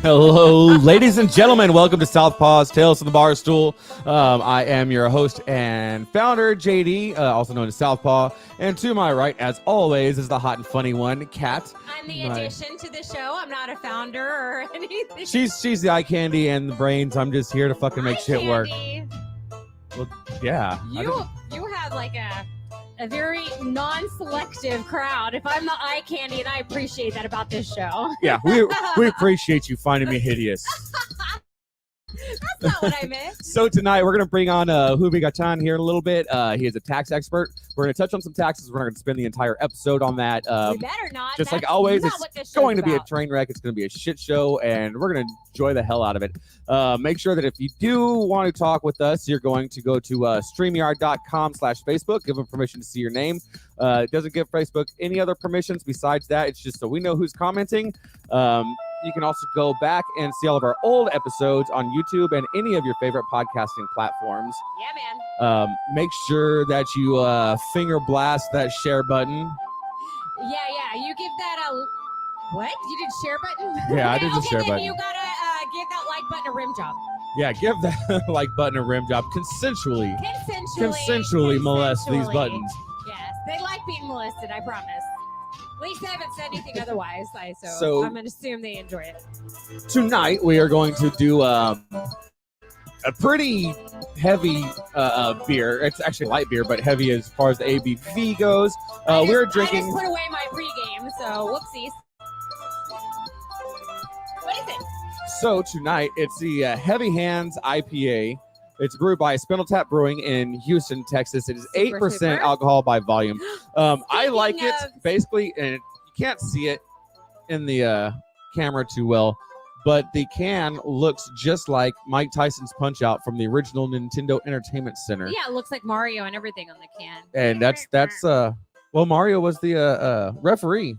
Hello, ladies and gentlemen. Welcome to Southpaw's Tales from the Barstool. I am your host and founder, JD, also known as Southpaw. And to my right, as always, is the hot and funny one, Kat. I'm the addition to the show. I'm not a founder or anything. She's the eye candy and the brains. I'm just here to fucking make shit work. Well, yeah. You have like a very non-selective crowd. If I'm the eye candy, and I appreciate that about this show. Yeah, we appreciate you finding me hideous. That's not what I meant. So tonight we're going to bring on Juve Gaytan here in a little bit. He is a tax expert. We're going to touch on some taxes. We're going to spend the entire episode on that. We better not. Just That's like always, not it's going to be a train wreck. It's going to be a shit show, and we're going to enjoy the hell out of it. Make sure that if you do want to talk with us, you're going to go to StreamYard.com/Facebook. Give them permission to see your name. It doesn't give Facebook any other permissions besides that. It's just so we know who's commenting. You can also go back and see all of our old episodes on YouTube and any of your favorite podcasting platforms. Yeah, man. Make sure that you finger blast that share button. Yeah. You give that a... What? You did share button? Yeah, I did the share then button. You got to give that like button a rim job. Yeah, give that like button a rim job. Consensually molest these buttons. Yes, they like being molested, I promise. At least they haven't said anything otherwise, so I'm going to assume they enjoy it. Tonight, we are going to do a pretty heavy beer. It's actually light beer, but heavy as far as the ABV goes. We're drinking... I just put away my pregame, so whoopsies. What is it? So tonight, it's the Heavy Hands IPA. It's brewed by Spindletap Brewing in Houston, Texas. It is 8% alcohol by volume. I like it, basically, and you can't see it in the camera too well, but the can looks just like Mike Tyson's Punch-Out from the original Nintendo Entertainment Center. Yeah, it looks like Mario and everything on the can. And that's well, Mario was the referee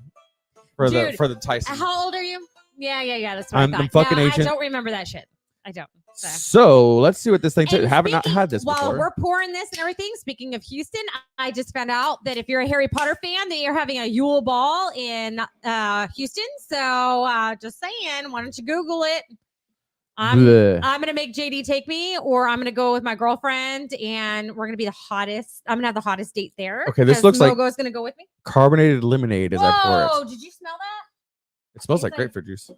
for the Tyson. How old are you? Yeah. That's what I thought. I'm fucking ancient. I don't remember that shit. I don't. So let's see what this thing says. Haven't not had this before. While we're pouring this and everything, speaking of Houston, I just found out that if you're a Harry Potter fan, that you're having a Yule Ball in Houston. So just saying, why don't you Google it? I'm going to make JD take me, or I'm going to go with my girlfriend, and we're going to be the hottest. I'm going to have the hottest date there. Okay, this looks like Mogo's going to go with me. Carbonated lemonade as I pour it. Oh, did you smell that? It smells like grapefruit juice.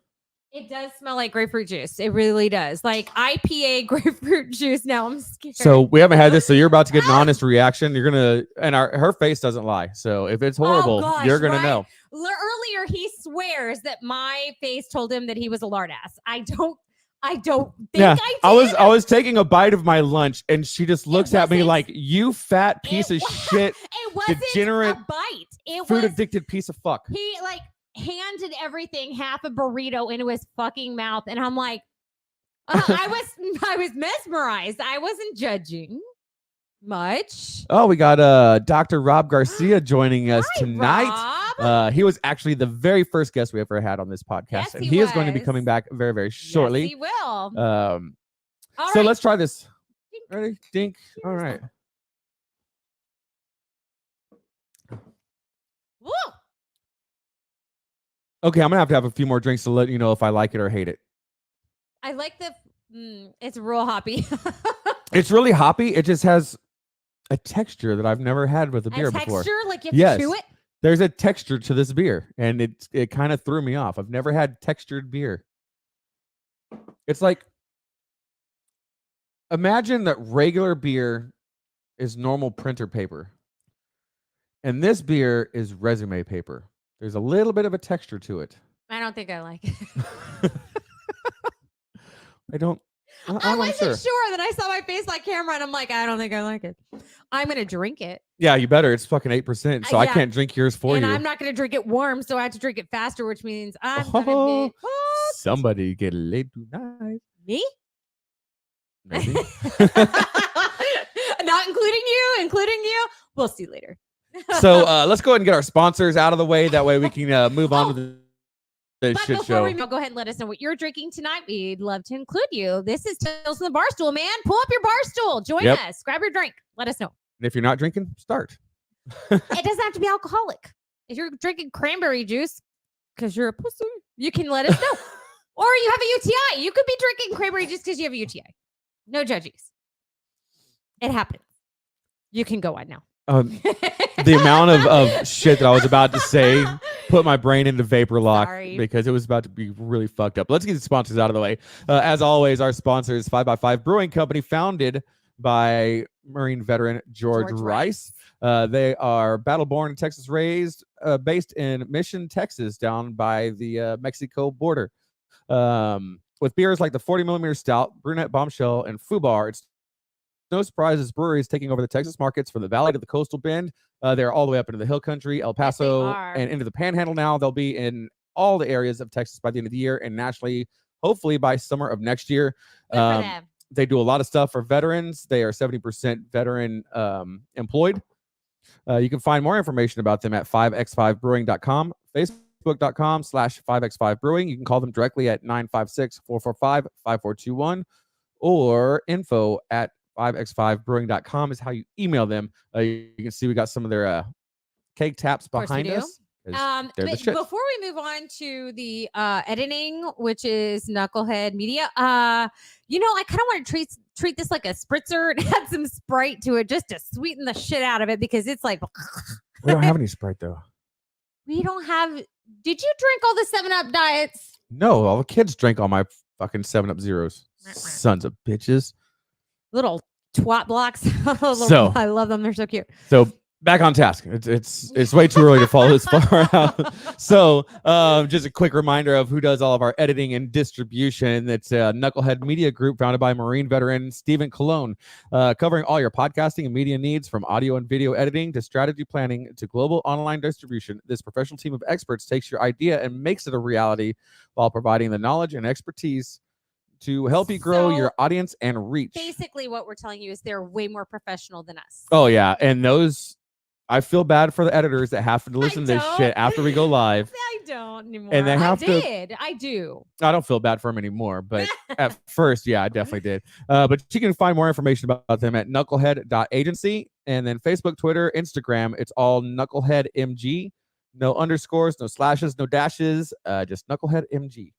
It does smell like grapefruit juice. It really does. Like IPA grapefruit juice. Now I'm scared. So we haven't had this, so you're about to get an honest reaction. You're going to, and her face doesn't lie. So if it's horrible, you're going to know. Earlier, he swears that my face told him that he was a lard ass. I don't think I did. I was taking a bite of my lunch, and she just looks at me like, you fat piece of shit. It wasn't degenerate, a bite. It food was addicted piece of fuck. He handed everything, half a burrito into his fucking mouth, and I'm like, I was mesmerized. I wasn't judging much. Oh, we got Dr. Rob Garcia joining us tonight. Rob. He was actually the very first guest we ever had on this podcast, yes, and he is going to be coming back very, very shortly. Yes, he will. So let's try this. Ready? Dink. All right. Woo! Okay, I'm going to have a few more drinks to let you know if I like it or hate it. I like it's real hoppy. It's really hoppy. It just has a texture that I've never had with a beer before. Texture? Like you have to chew it? There's a texture to this beer, and it kind of threw me off. I've never had textured beer. It's like, imagine that regular beer is normal printer paper, and this beer is resume paper. There's a little bit of a texture to it. I don't think I like it. I wasn't sure. Then I saw my face on camera, and I'm like, I don't think I like it. I'm going to drink it. Yeah, you better. It's fucking 8%, so I can't drink yours for you. And I'm not going to drink it warm, so I have to drink it faster, which means I'm going to be... Somebody get laid tonight. Me? Maybe. Not including you. We'll see later. So let's go ahead and get our sponsors out of the way. That way we can move on to the shit show. Go ahead and let us know what you're drinking tonight. We'd love to include you. This is Tales from the Barstool, man. Pull up your Barstool. Join us. Grab your drink. Let us know. And if you're not drinking, start. It doesn't have to be alcoholic. If you're drinking cranberry juice because you're a pussy, you can let us know. Or you have a UTI. You could be drinking cranberry just because you have a UTI. No judges. It happens. You can go on now. The amount of shit that I was about to say put my brain into vapor lock because it was about to be really fucked up. Let's get the sponsors out of the way. As always, our sponsor is 5x5 Brewing Company, founded by Marine veteran George Rice. They are battle-born, Texas raised, based in Mission, Texas, down by the Mexico border. With beers like the 40mm Stout, Brunette Bombshell, and Fubar, it's no surprise this brewery is taking over the Texas markets from the valley to the coastal bend. They're all the way up into the hill country, El Paso, and into the Panhandle now. They'll be in all the areas of Texas by the end of the year and nationally, hopefully by summer of next year. They do a lot of stuff for veterans. They are 70% veteran employed. You can find more information about them at 5x5brewing.com, facebook.com/5x5brewing. You can call them directly at 956-445-5421 or info@5x5brewing.com is how you email them. You can see we got some of their keg taps behind us. Before we move on to the editing, which is Knucklehead Media, I kind of want to treat this like a spritzer and add some Sprite to it just to sweeten the shit out of it because it's like we don't have any Sprite though. We don't have. Did you drink all the 7-Up diets? No, all the kids drank all my fucking 7-Up zeros. Sons of bitches. Little twat blocks. I love them. They're so cute. So back on task. It's way too early to follow this far out. So just a quick reminder of who does all of our editing and distribution. It's Knucklehead Media Group, founded by Marine veteran Stephen Colon, covering all your podcasting and media needs from audio and video editing to strategy planning to global online distribution. This professional team of experts takes your idea and makes it a reality while providing the knowledge and expertise to help you grow your audience and reach. Basically, what we're telling you is they're way more professional than us. Oh, yeah. And I feel bad for the editors that have to listen to this shit after we go live. I don't anymore. And they have I do. I don't feel bad for them anymore, but at first, yeah, I definitely did. But you can find more information about them at knucklehead.agency, and then Facebook, Twitter, Instagram. It's all Knucklehead MG. No underscores, no slashes, no dashes, just Knucklehead MG.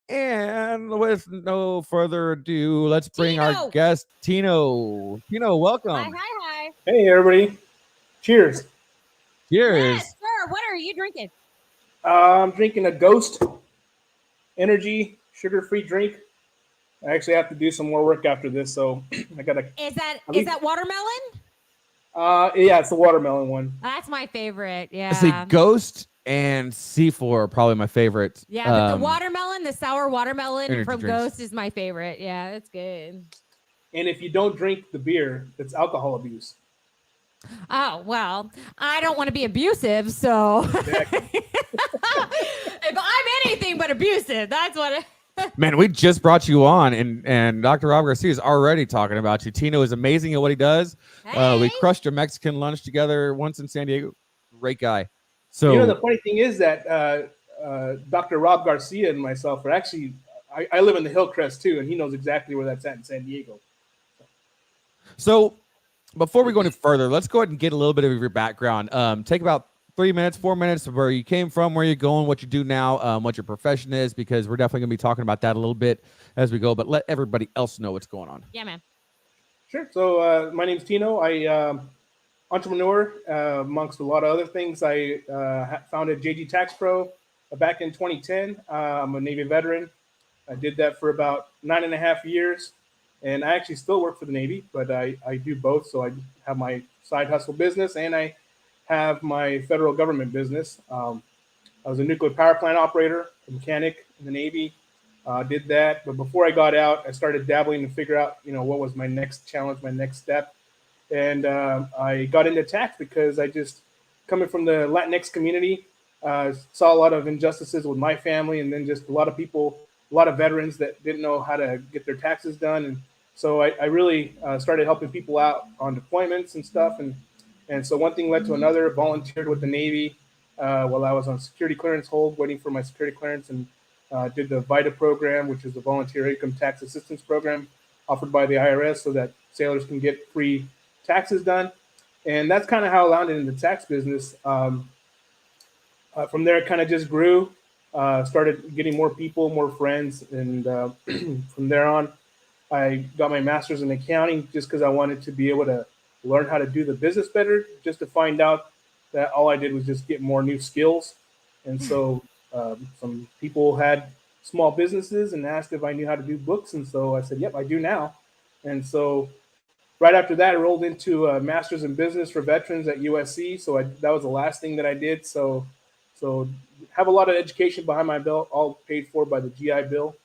And with no further ado, let's bring our guest, Tino. Tino, welcome. Hi. Hey, everybody. Cheers. Cheers. Yes, sir. What are you drinking? I'm drinking a Ghost Energy sugar-free drink. I actually have to do some more work after this, so I gotta. Is that watermelon? Yeah, it's the watermelon one. That's my favorite. Yeah. I see Ghost and C4 are probably my favorite. Yeah, but the watermelon, the sour watermelon from drinks. Ghost is my favorite. Yeah, that's good. And if you don't drink the beer, it's alcohol abuse. Oh, well, I don't want to be abusive, so Exactly. if I'm anything but abusive, that's what Man, we just brought you on, and Dr. Rob Garcia is already talking about you. Tino is amazing at what he does. Hey. We crushed a Mexican lunch together once in San Diego. Great guy. So the funny thing is that Dr. Rob Garcia and myself are actually, I live in the Hillcrest too, and he knows exactly where that's at in San Diego. So before we go any further, let's go ahead and get a little bit of your background. Take about 3 minutes, 4 minutes of where you came from, where you're going, what you do now, what your profession is, because we're definitely going to be talking about that a little bit as we go, but let everybody else know what's going on. Yeah, man. Sure. So my name's Tino. I entrepreneur, amongst a lot of other things. I founded JG Tax Pro back in 2010. I'm a Navy veteran. I did that for about 9.5 years. And I actually still work for the Navy, but I do both. So I have my side hustle business and I have my federal government business. I was a nuclear power plant operator, a mechanic in the Navy, did that. But before I got out, I started dabbling to figure out, what was my next challenge, my next step. And I got into tax because I just, coming from the Latinx community, saw a lot of injustices with my family, and then just a lot of people, a lot of veterans that didn't know how to get their taxes done. And so I really started helping people out on deployments and stuff. And so one thing led to another. Volunteered with the Navy while I was on security clearance hold, waiting for my security clearance, and did the VITA program, which is the Volunteer Income Tax Assistance Program offered by the IRS so that sailors can get free taxes done. And that's kind of how I landed in the tax business. From there, it kind of just grew. started getting more people, more friends, and from there on, I got my master's in accounting just because I wanted to be able to learn how to do the business better, just to find out that all I did was just get more new skills. And so some people had small businesses and asked if I knew how to do books. And so I said, yep, I do now. And so right after that, I rolled into a master's in business for veterans at USC. So that was the last thing that I did. So have a lot of education behind my belt, all paid for by the GI Bill.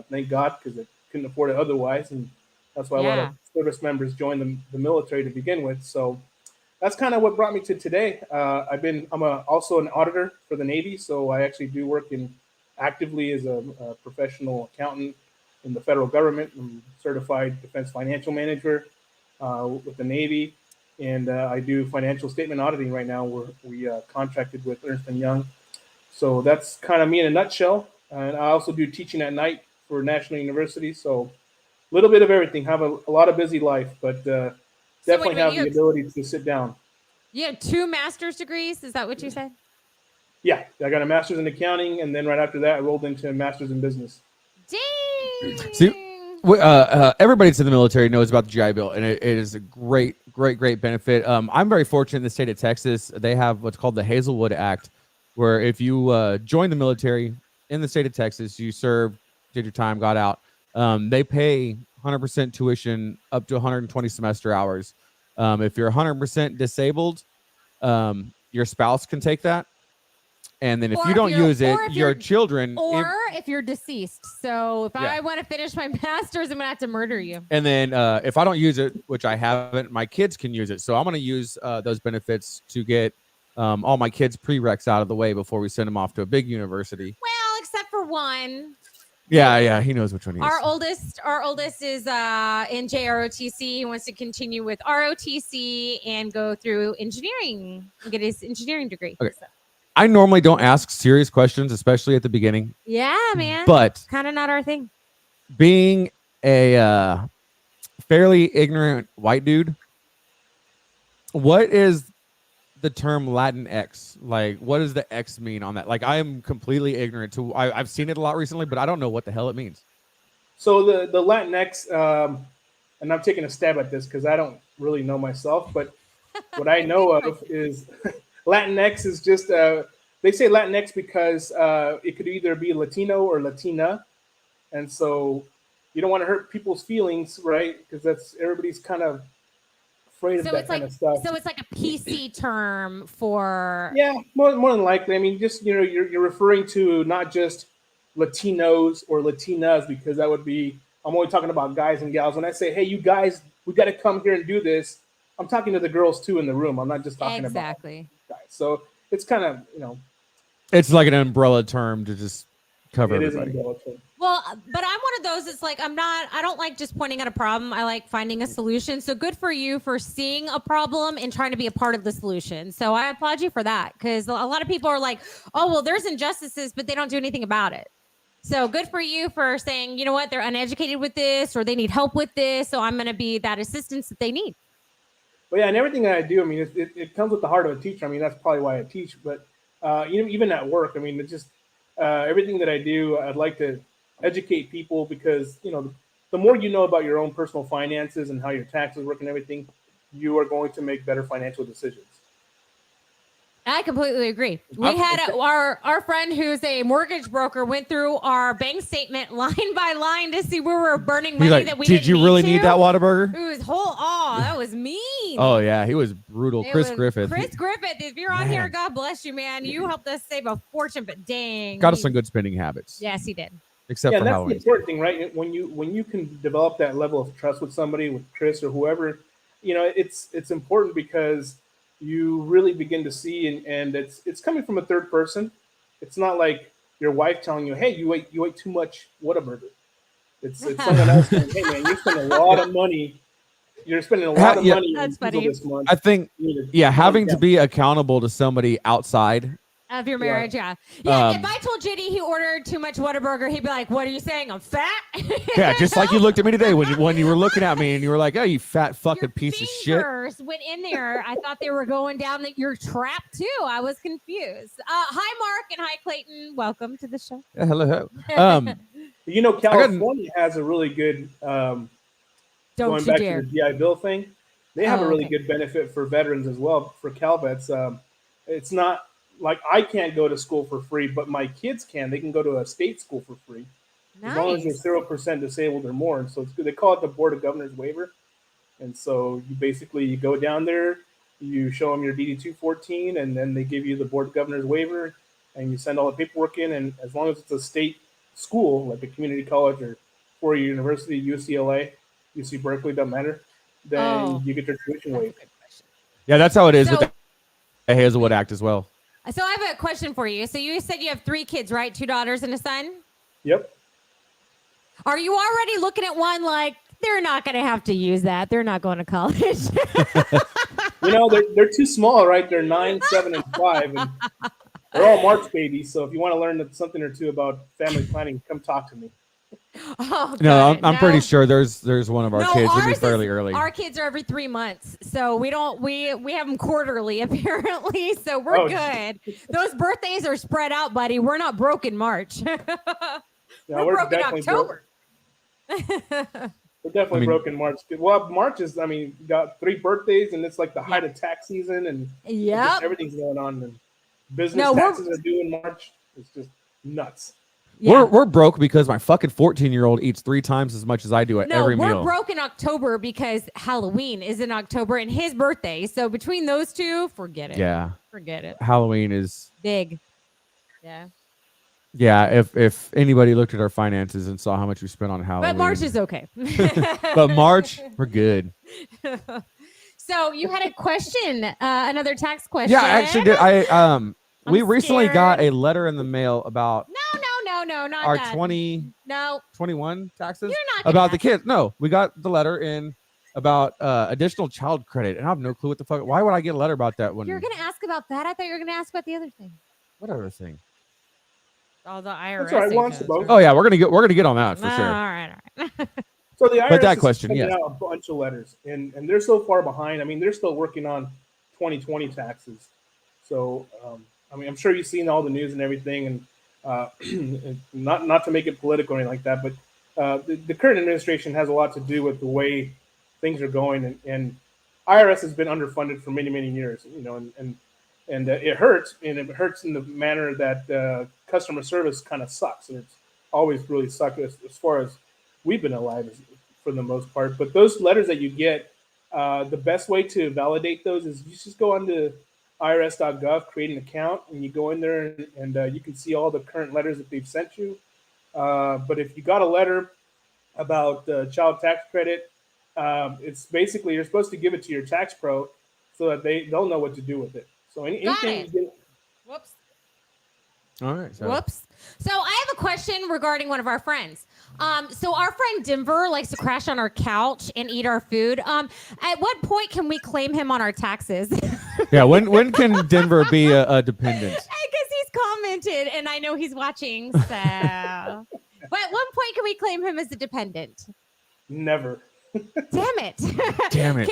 Thank God, because I couldn't afford it otherwise. And that's why a lot of service members join the military to begin with. So that's kind of what brought me to today. I'm also an auditor for the Navy, so I actually do work actively as a professional accountant in the federal government. I'm certified defense financial manager with the Navy, and I do financial statement auditing right now. We contracted with Ernst & Young. So that's kind of me in a nutshell. And I also do teaching at night for National University. So a little bit of everything. Have a lot of busy life, but definitely have the ability to sit down. You have 2 master's degrees? Is that what you said? Yeah, I got a master's in accounting, and then right after that, I rolled into a master's in business. Dang! See, everybody that's in the military knows about the GI Bill, and it is a great benefit. I'm very fortunate in the state of Texas. They have what's called the Hazelwood Act, where if you join the military in the state of Texas, you served, did your time, got out, they pay 100% tuition up to 120 semester hours. If you're 100% disabled, your spouse can take that. And then if you don't use it, your children. Or if you're deceased. So if I want to finish my master's, I'm going to have to murder you. And then if I don't use it, which I haven't, my kids can use it. So I'm going to use those benefits to get all my kids' prereqs out of the way before we send them off to a big university. Well, except for one. Yeah, he knows which one he is. Our oldest is in JROTC. He wants to continue with ROTC and go through engineering and get his engineering degree. Okay. So. I normally don't ask serious questions, especially at the beginning. Yeah, man. But kind of not our thing. Being a fairly ignorant white dude, what is the term Latinx? Like, what does the X mean on that? Like, I am completely ignorant to. I've seen it a lot recently, but I don't know what the hell it means. So the Latinx, and I'm taking a stab at this because I don't really know myself, but what I know of is Latinx is just they say Latinx because it could either be Latino or Latina, and so you don't want to hurt people's feelings, right? Because everybody's kind of afraid of that kind of stuff. So it's like a PC term for more than likely. I mean, just you're referring to not just Latinos or Latinas, because that would be, I'm only talking about guys and gals. When I say, hey, you guys, we got to come here and do this, I'm talking to the girls too in the room. I'm not just talking about guys. So it's kind of it's like an umbrella term to just cover everybody. Well, but I'm one of those. It's like I don't like just pointing at a problem. I like finding a solution. So good for you for seeing a problem and trying to be a part of the solution. So I applaud you for that, because a lot of people are like, oh, well, there's injustices, but they don't do anything about it. So good for you for saying, you know what, they're uneducated with this, or they need help with this, so I'm going to be that assistance that they need. Well, yeah, and everything that I do, I mean, it comes with the heart of a teacher. I mean, that's probably why I teach. But even at work, I mean, it's just everything that I do, I'd like to educate people, because the more you know about your own personal finances and how your taxes work and everything, you are going to make better financial decisions. I completely agree. We had our friend who's a mortgage broker went through our bank statement line by line to see where we were burning money that we didn't need. Did you really need that Whataburger? It was that was mean. Oh yeah, he was brutal. Chris Griffith, if you're on here, God bless you, man. You helped us save a fortune, but dang. Got us some good spending habits. Yes, he did. Except for that's Halloween. the important thing, right? When you can develop that level of trust with somebody, with Chris or whoever, it's important, because you really begin to see, and it's coming from a third person. It's not like your wife telling you, hey, you ate too much Whataburger. It's someone else saying, hey man, you spend a lot of money. You're spending a lot of money That's funny. this month. I think having to be accountable to somebody outside Of your marriage, yeah. If I told JD he ordered too much Whataburger, he'd be like, "What are you saying? I'm fat." Yeah, just like you looked at me today when you were looking at me and you were like, "Oh, you fat fucking Your piece of shit." fingers went in there. I thought they were going down your trap too. I was confused. Hi, Mark, and hi, Clayton. Welcome to the show. Yeah, hello. California has a really good Don't going you back dare. to the GI Bill thing. They have a really okay. good benefit for veterans as well for Cal vets. It's not like I can't go to school for free, but my kids can. They can go to a state school for free as long as Nice. they're 0% disabled or more. And so it's good. They call it the Board of Governors waiver. And so you go down there, you show them your DD-214, and then they give you the Board of Governors waiver, and you send all the paperwork in. And as long as it's a state school, like a community college or four-year university, UCLA, UC Berkeley, doesn't matter, then you get your tuition waived. Yeah, that's how it is with the Hazelwood Act as well. So I have a question for you. So you said you have 3 kids, right? 2 daughters and a son? Yep. Are you already looking at one like they're not going to have to use that? They're not going to college. They're too small, right? They're 9, 7, and 5. And they're all March babies. So if you want to learn something or two about family planning, come talk to me. Oh, no, I'm pretty sure there's one of our kids. It'd be fairly early. Our kids are every 3 months, so we have them quarterly apparently. So we're good. Those birthdays are spread out, buddy. We're not broke in March. we're broke in October. We're definitely broke in March. Well, March is, you got 3 birthdays, and it's like the height of tax season, and everything's going on. And business taxes are due in March. It's just nuts. Yeah. We're broke because my fucking 14-year-old eats 3 times as much as I do at every meal. We're broke in October because Halloween is in October and his birthday. So between those two, forget it. Yeah. Forget it. Halloween is big. Yeah. Yeah, if anybody looked at our finances and saw how much we spent on Halloween. But March is okay. But March, we're good. So you had a question, another tax question. Yeah, I actually did. We recently got a letter in the mail about No, not our that. 21 taxes. You're not about the kids. No, we got the letter in about additional child credit, and I have no clue what the fuck. Why would I get a letter about that one? You're gonna ask about that? I thought you were gonna ask about the other thing. What other thing? Oh, the IRS. That's all right. Oh yeah, we're gonna get on that for sure. All right. So the IRS but that is question, sending out a bunch of letters, and they're so far behind. They're still working on 2020 taxes. So I'm sure you've seen all the news and everything, and not to make it political or anything like that, but the current administration has a lot to do with the way things are going, and IRS has been underfunded for many, many years, and it hurts, and it hurts in the manner that customer service kind of sucks, and it's always really sucked as far as we've been alive for the most part. But those letters that you get, the best way to validate those is you just go onto irs.gov, create an account, and you go in there and you can see all the current letters that they've sent you. But if you got a letter about child tax credit, it's basically you're supposed to give it to your tax pro so that they'll know what to do with it. So anything you get. Whoops. All right. Whoops. So I have a question regarding one of our friends. So our friend Denver likes to crash on our couch and eat our food. At what point can we claim him on our taxes? Yeah. When can Denver be a dependent? Because he's commented, and I know he's watching. So, but at what point can we claim him as a dependent? Never. Damn it! Damn it!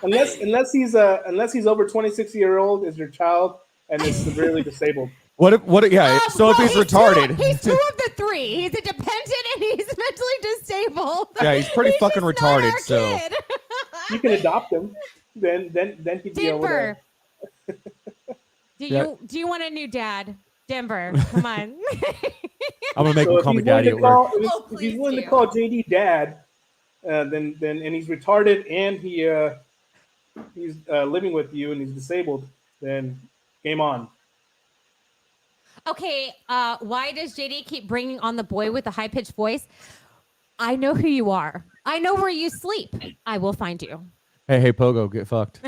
Unless he's over 26-year-old, is your child, and is severely disabled. What if yeah? So if he's retarded, he's 2 of the 3. He's a dependent and he's mentally disabled. Yeah, he's pretty fucking retarded. So you can adopt him. Then he'd be over there. Do you want a new dad, Denver? Come on. I'm gonna make him call me daddy at work. If he's willing to call JD dad, then and he's retarded and he's living with you and he's disabled, then game on. Okay, why does JD keep bringing on the boy with the high-pitched voice? I know who you are. I know where you sleep. I will find you. Hey, Pogo, get fucked.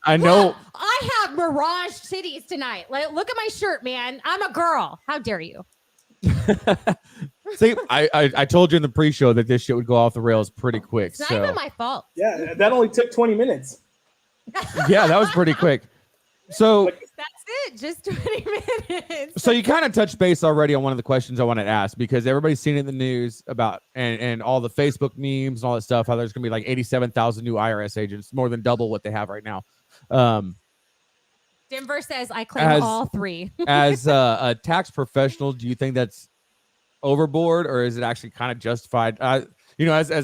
I know. Look, I have Mirage Cities tonight. Look at my shirt, man. I'm a girl. How dare you? See, I told you in the pre-show that this shit would go off the rails pretty quick. It's not even my fault. Yeah, that only took 20 minutes. Yeah, that was pretty quick. So That's it. Just 20 minutes. So you kind of touched base already on one of the questions I wanted to ask, because everybody's seen it in the news about and all the Facebook memes and all that stuff, how there's going to be like 87,000 new IRS agents, more than double what they have right now. Denver says I claim all three. As a tax professional, do you think that's overboard, or is it actually kind of justified? As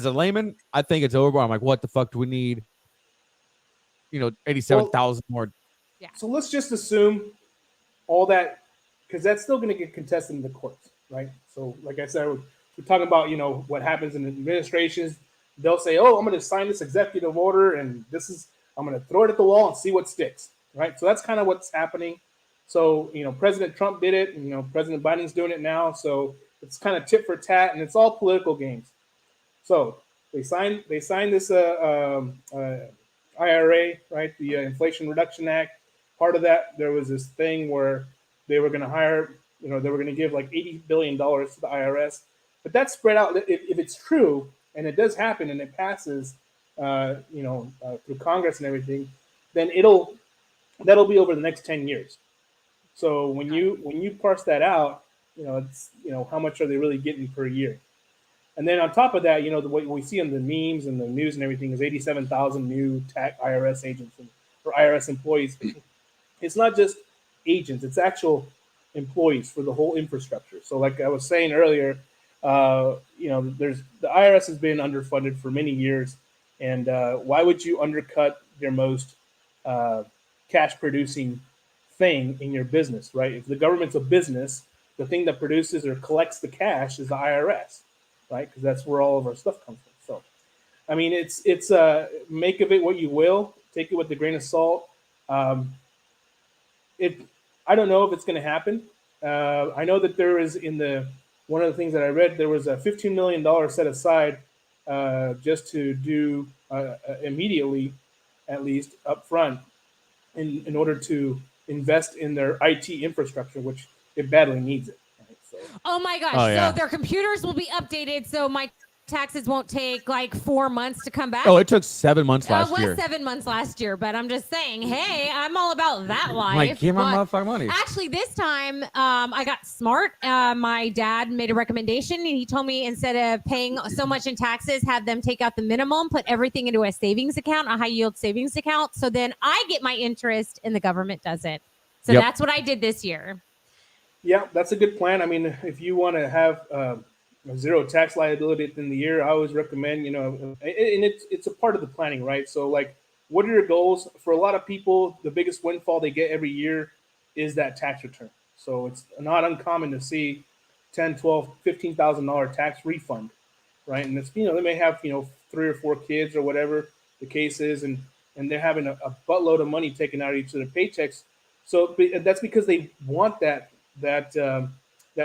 a layman, I think it's overboard. I'm like, what the fuck do we need? 87,000 more. Yeah. So let's just assume all that, because that's still going to get contested in the courts, right? So like I said, we're talking about, what happens in administrations. They'll say, oh, I'm going to sign this executive order, and I'm going to throw it at the wall and see what sticks, right? So that's kind of what's happening. So, President Trump did it, and, President Biden's doing it now. So it's kind of tit for tat, and it's all political games. So they signed this IRA, right? The Inflation Reduction Act. Part of that, there was this thing where they were going to hire, they were going to give like $80 billion to the IRS. But that's spread out. If it's true, and it does happen, and it passes, through Congress and everything, then that'll be over the next 10 years. So when you parse that out, it's how much are they really getting per year? And then on top of that, what we see on the memes and the news and everything is 87,000 new IRS agents or IRS employees. It's not just agents; it's actual employees for the whole infrastructure. So, like I was saying earlier, the IRS has been underfunded for many years, and why would you undercut their most cash-producing thing in your business, right? If the government's a business, the thing that produces or collects the cash is the IRS, right? Because that's where all of our stuff comes from. So, I mean, it's make of it what you will. Take it with a grain of salt. I don't know if it's going to happen. I know that there is one of the things that I read, there was a $15 million set aside just to do immediately, at least up front, in order to invest in their IT infrastructure, which it badly needs it. Right? So. Oh my gosh. Yeah. So their computers will be updated. So my taxes won't take like 4 months to come back. Oh, it took 7 months last year. It was 7 months last year, but I'm just saying, hey, I'm all about that life. Like, give my motherfucking money. Actually, this time I got smart. My dad made a recommendation, and he told me instead of paying so much in taxes, have them take out the minimum, put everything into a savings account, a high yield savings account. So then I get my interest and the government doesn't. So that's what I did this year. Yeah, that's a good plan. I mean, if you want to have zero tax liability at the end of the year, I always recommend, and it's a part of the planning, right? So like, what are your goals? For a lot of people, the biggest windfall they get every year is that tax return. So it's not uncommon to see $10, $12, $15,000 tax refund, right? And it's, they may have, 3 or 4 kids or whatever the case is, and they're having a buttload of money taken out of each of their paychecks. So that's because they want that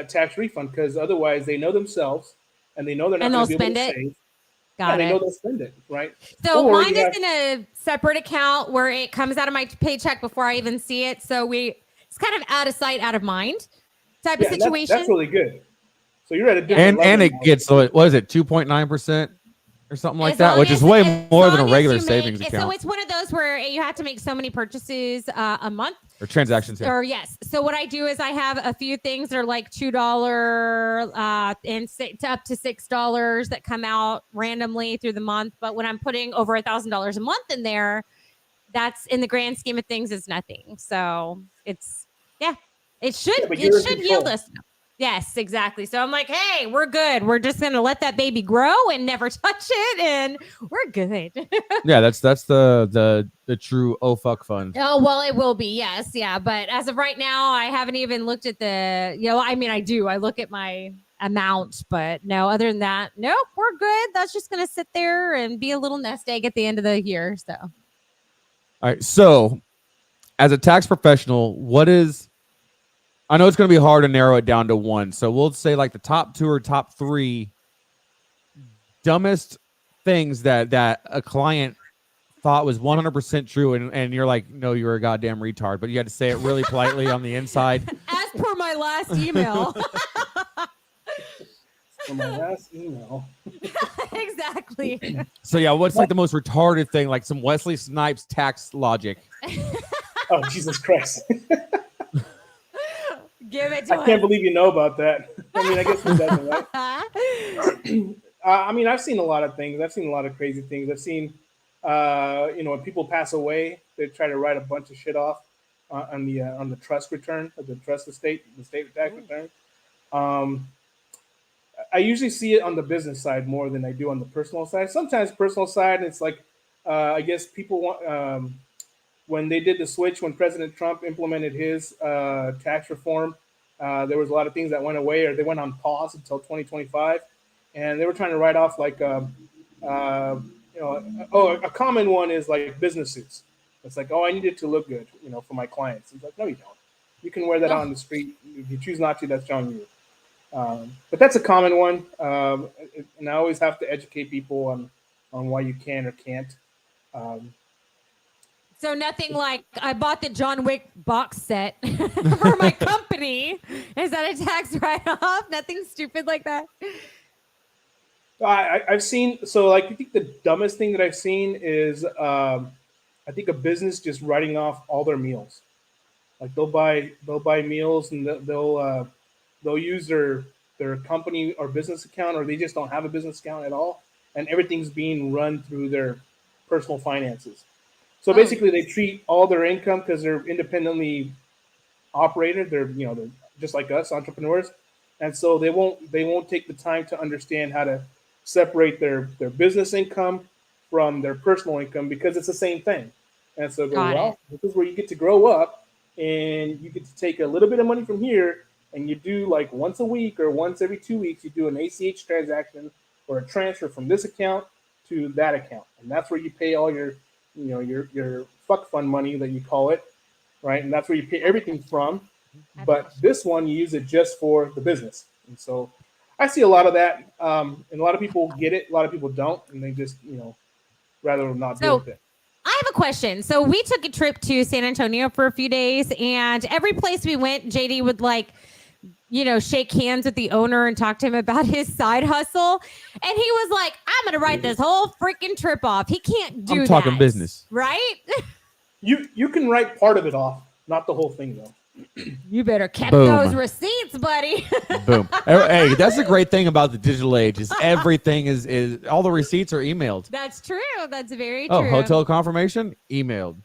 tax refund, because otherwise they know themselves and they know they're not going to be able to save. They know they'll spend it, right? So mine is in a separate account where it comes out of my paycheck before I even see it. So it's kind of out of sight, out of mind type of situation. That's really good. So you're at a different level. And it gets, what is it, 2.9%? Or something like that, which is way more than a regular savings account. So it's one of those where you have to make so many purchases a month. Or transactions. Or yes. So what I do is I have a few things that are like $2 and up to $6 that come out randomly through the month. But when I'm putting over $1,000 a month in there, that's in the grand scheme of things is nothing. So it should yield us. Yes, exactly. So I'm like, hey, we're good. We're just going to let that baby grow and never touch it, and we're good. Yeah, that's the true fuck fund. Oh, well, it will be. Yes. Yeah. But as of right now, I haven't even looked at I do. I look at my amount, but no, other than that, nope, we're good. That's just going to sit there and be a little nest egg at the end of the year. So. All right. So as a tax professional, I know it's going to be hard to narrow it down to one. So we'll say like the top 2 or top 3 dumbest things that a client thought was 100% true. And you're like, no, you're a goddamn retard. But you had to say it really politely on the inside. As per my last email. Exactly. So yeah, what's like the most retarded thing? Like some Wesley Snipes tax logic. Oh, Jesus Christ. Give it to I can't us. believe you know about that. I mean, I guess who doesn't, right? I mean, I've seen a lot of things. I've seen a lot of crazy things. I've seen, when people pass away, they try to write a bunch of shit off on the trust return, of the trust estate, the state tax return. Um, I usually see it on the business side more than I do on the personal side. Sometimes personal side, it's like, I guess people want. When they did the switch, when President Trump implemented his tax reform, there was a lot of things that went away or they went on pause until 2025, and they were trying to write off like, a common one is like business suits. It's like, oh, I need it to look good, for my clients. It's like, no, you don't. You can wear that out on the street. If you choose not to, that's on you. But that's a common one, and I always have to educate people on why you can or can't. So nothing like I bought the John Wick box set for my company. Is that a tax write-off? Nothing stupid like that. I've seen, so like I think the dumbest thing that I've seen is I think a business just writing off all their meals. Like they'll buy meals and they'll use their company or business account, or they just don't have a business account at all, and everything's being run through their personal finances. So basically, they treat all their income because they're independently operated. They're just like us, entrepreneurs, and so they won't take the time to understand how to separate their business income from their personal income because it's the same thing. And so, this is where you get to grow up, and you get to take a little bit of money from here, and you do like once a week or once every 2 weeks, you do an ACH transaction or a transfer from this account to that account, and that's where you pay all your fuck fund money that you call it, right? And that's where you pay everything from. But this one, you use it just for the business. And so I see a lot of that. And a lot of people get it. A lot of people don't. And they just, rather not deal with it. I have a question. So we took a trip to San Antonio for a few days, and every place we went, JD would shake hands with the owner and talk to him about his side hustle. And he was like, I'm going to write this whole freaking trip off. He can't do that. I'm talking business. Right? You can write part of it off, not the whole thing, though. You better catch those receipts, buddy. Boom. Hey, that's the great thing about the digital age is everything is all the receipts are emailed. That's true. That's very true. true. Hotel confirmation, emailed.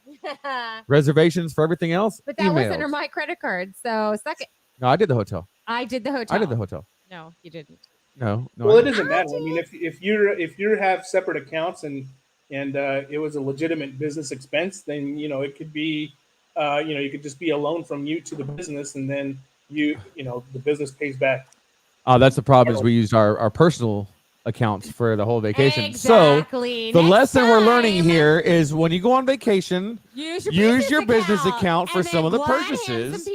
Reservations for everything else, but that emailed. was under my credit card. So suck it. No, I did the hotel. I did the hotel. I did the hotel. No, you didn't. No. Well, it doesn't matter. I mean, if you have separate accounts and it was a legitimate business expense, then it could be, you could just be a loan from you to the business, and then the business pays back. That's the problem. Is we used our personal accounts for the whole vacation. Exactly. So the lesson we're learning here is when you go on vacation, use your business account for some of the purchases,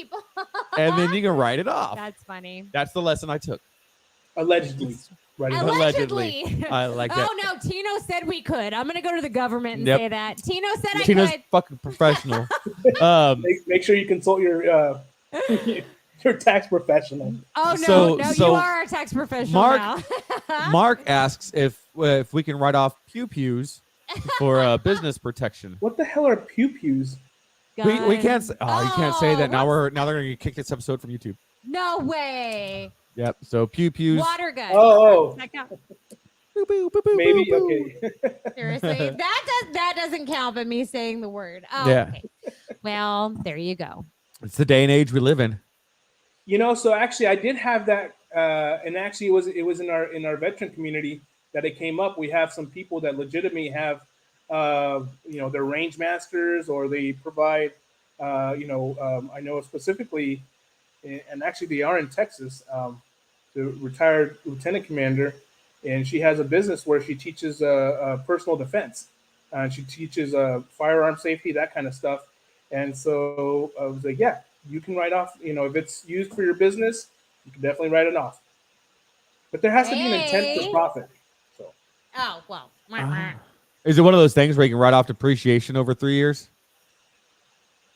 and then you can write it off. That's funny. That's the lesson I took. Allegedly. Right. Allegedly. I like that. Oh no, Tino said we could. I'm gonna go to the government and say that. Tino said Tino's I could. fucking professional. Make sure you consult your tax professional. Oh no, you are a tax professional now. Mark asks if we can write off pew-pews for business protection. What the hell are pew-pews? We can't say, you can't say that. Now they're gonna kick this episode from YouTube. No way. Yep. So pew-pews. Water gun. Oh. Maybe. Okay. Seriously, that doesn't count. But me saying the word. Oh, yeah. Okay. Well, there you go. It's the day and age we live in. So actually, I did have that, and actually, it was in our veteran community that it came up. We have some people that legitimately have, they're range masters, or they provide, I know specifically, and actually they are in Texas. The retired lieutenant commander, and she has a business where she teaches personal defense, and she teaches firearm safety, that kind of stuff. And so I was like, yeah, you can write off, if it's used for your business, you can definitely write it off. But there has to be an intent for profit. So. Oh, well. Is it one of those things where you can write off depreciation over 3 years?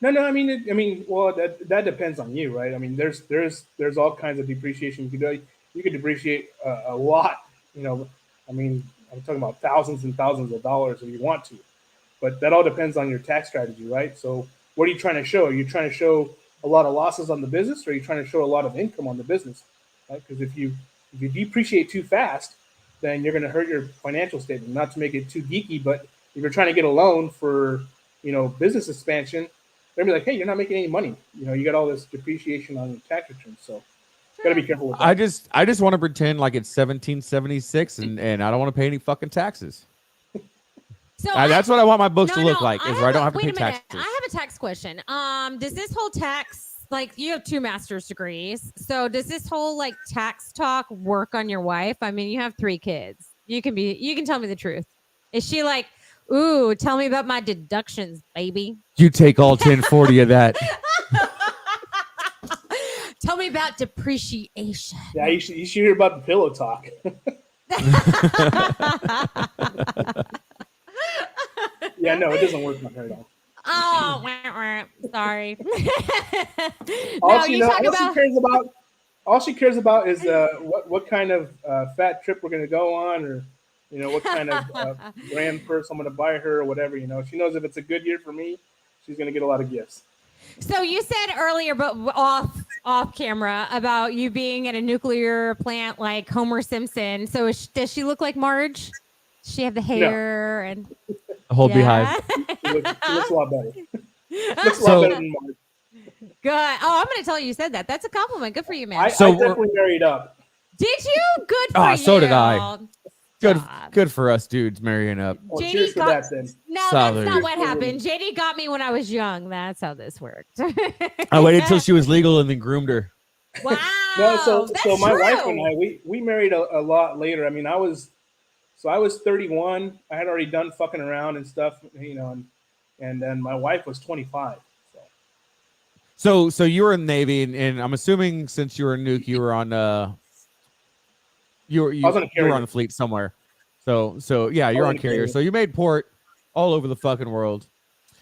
No. I mean, well, that depends on you, right? I mean, there's all kinds of depreciation you can do. You can depreciate a lot. I mean, I'm talking about thousands and thousands of dollars if you want to, but that all depends on your tax strategy, right? So what are you trying to show? Are you trying to show a lot of losses on the business, or are you trying to show a lot of income on the business? Right? Because if you depreciate too fast, then you're going to hurt your financial statement. Not to make it too geeky, but if you're trying to get a loan for business expansion, they're gonna be like, hey, you're not making any money. You got all this depreciation on your tax returns, so got to be careful with that. I just want to pretend like it's 1776 and I don't want to pay any fucking taxes. So that's what I want my books to look like, is where I don't have to pay taxes. I have a tax question. Does this whole tax, like, you have 2 master's degrees, so does this whole like tax talk work on your wife? I mean, you have 3 kids. You can tell me the truth. Is she like, ooh, tell me about my deductions, baby? You take all 1040 of that. Tell me about depreciation. Yeah, you should hear about the pillow talk. Yeah, no, it doesn't work on her at all. Oh, sorry. All she cares about is what kind of fat trip we're gonna go on, or what kind of brand purse I'm gonna buy her, or whatever. She knows if it's a good year for me, she's gonna get a lot of gifts. So you said earlier, but off camera, about you being at a nuclear plant like Homer Simpson. So does she look like Marge? Does she have the hair and a whole beehive? She looks a lot better. Looks a lot better than Marge. Good. Oh, I'm going to tell you said that. That's a compliment. Good for you, man. I definitely married up. Did you? Good for you. So did I. Good for us dudes marrying up. Well, cheers for that, then. No, that's not what happened. JD got me when I was young. That's how this worked. I waited until she was legal and then groomed her. Wow. No, so my wife and I, we married a lot later. I mean, I was 31. I had already done fucking around and stuff, and then my wife was 25. So you were in the Navy, and I'm assuming since you were a nuke, you were on you were on the fleet somewhere. So yeah, you're on carrier. So you made port all over the fucking world.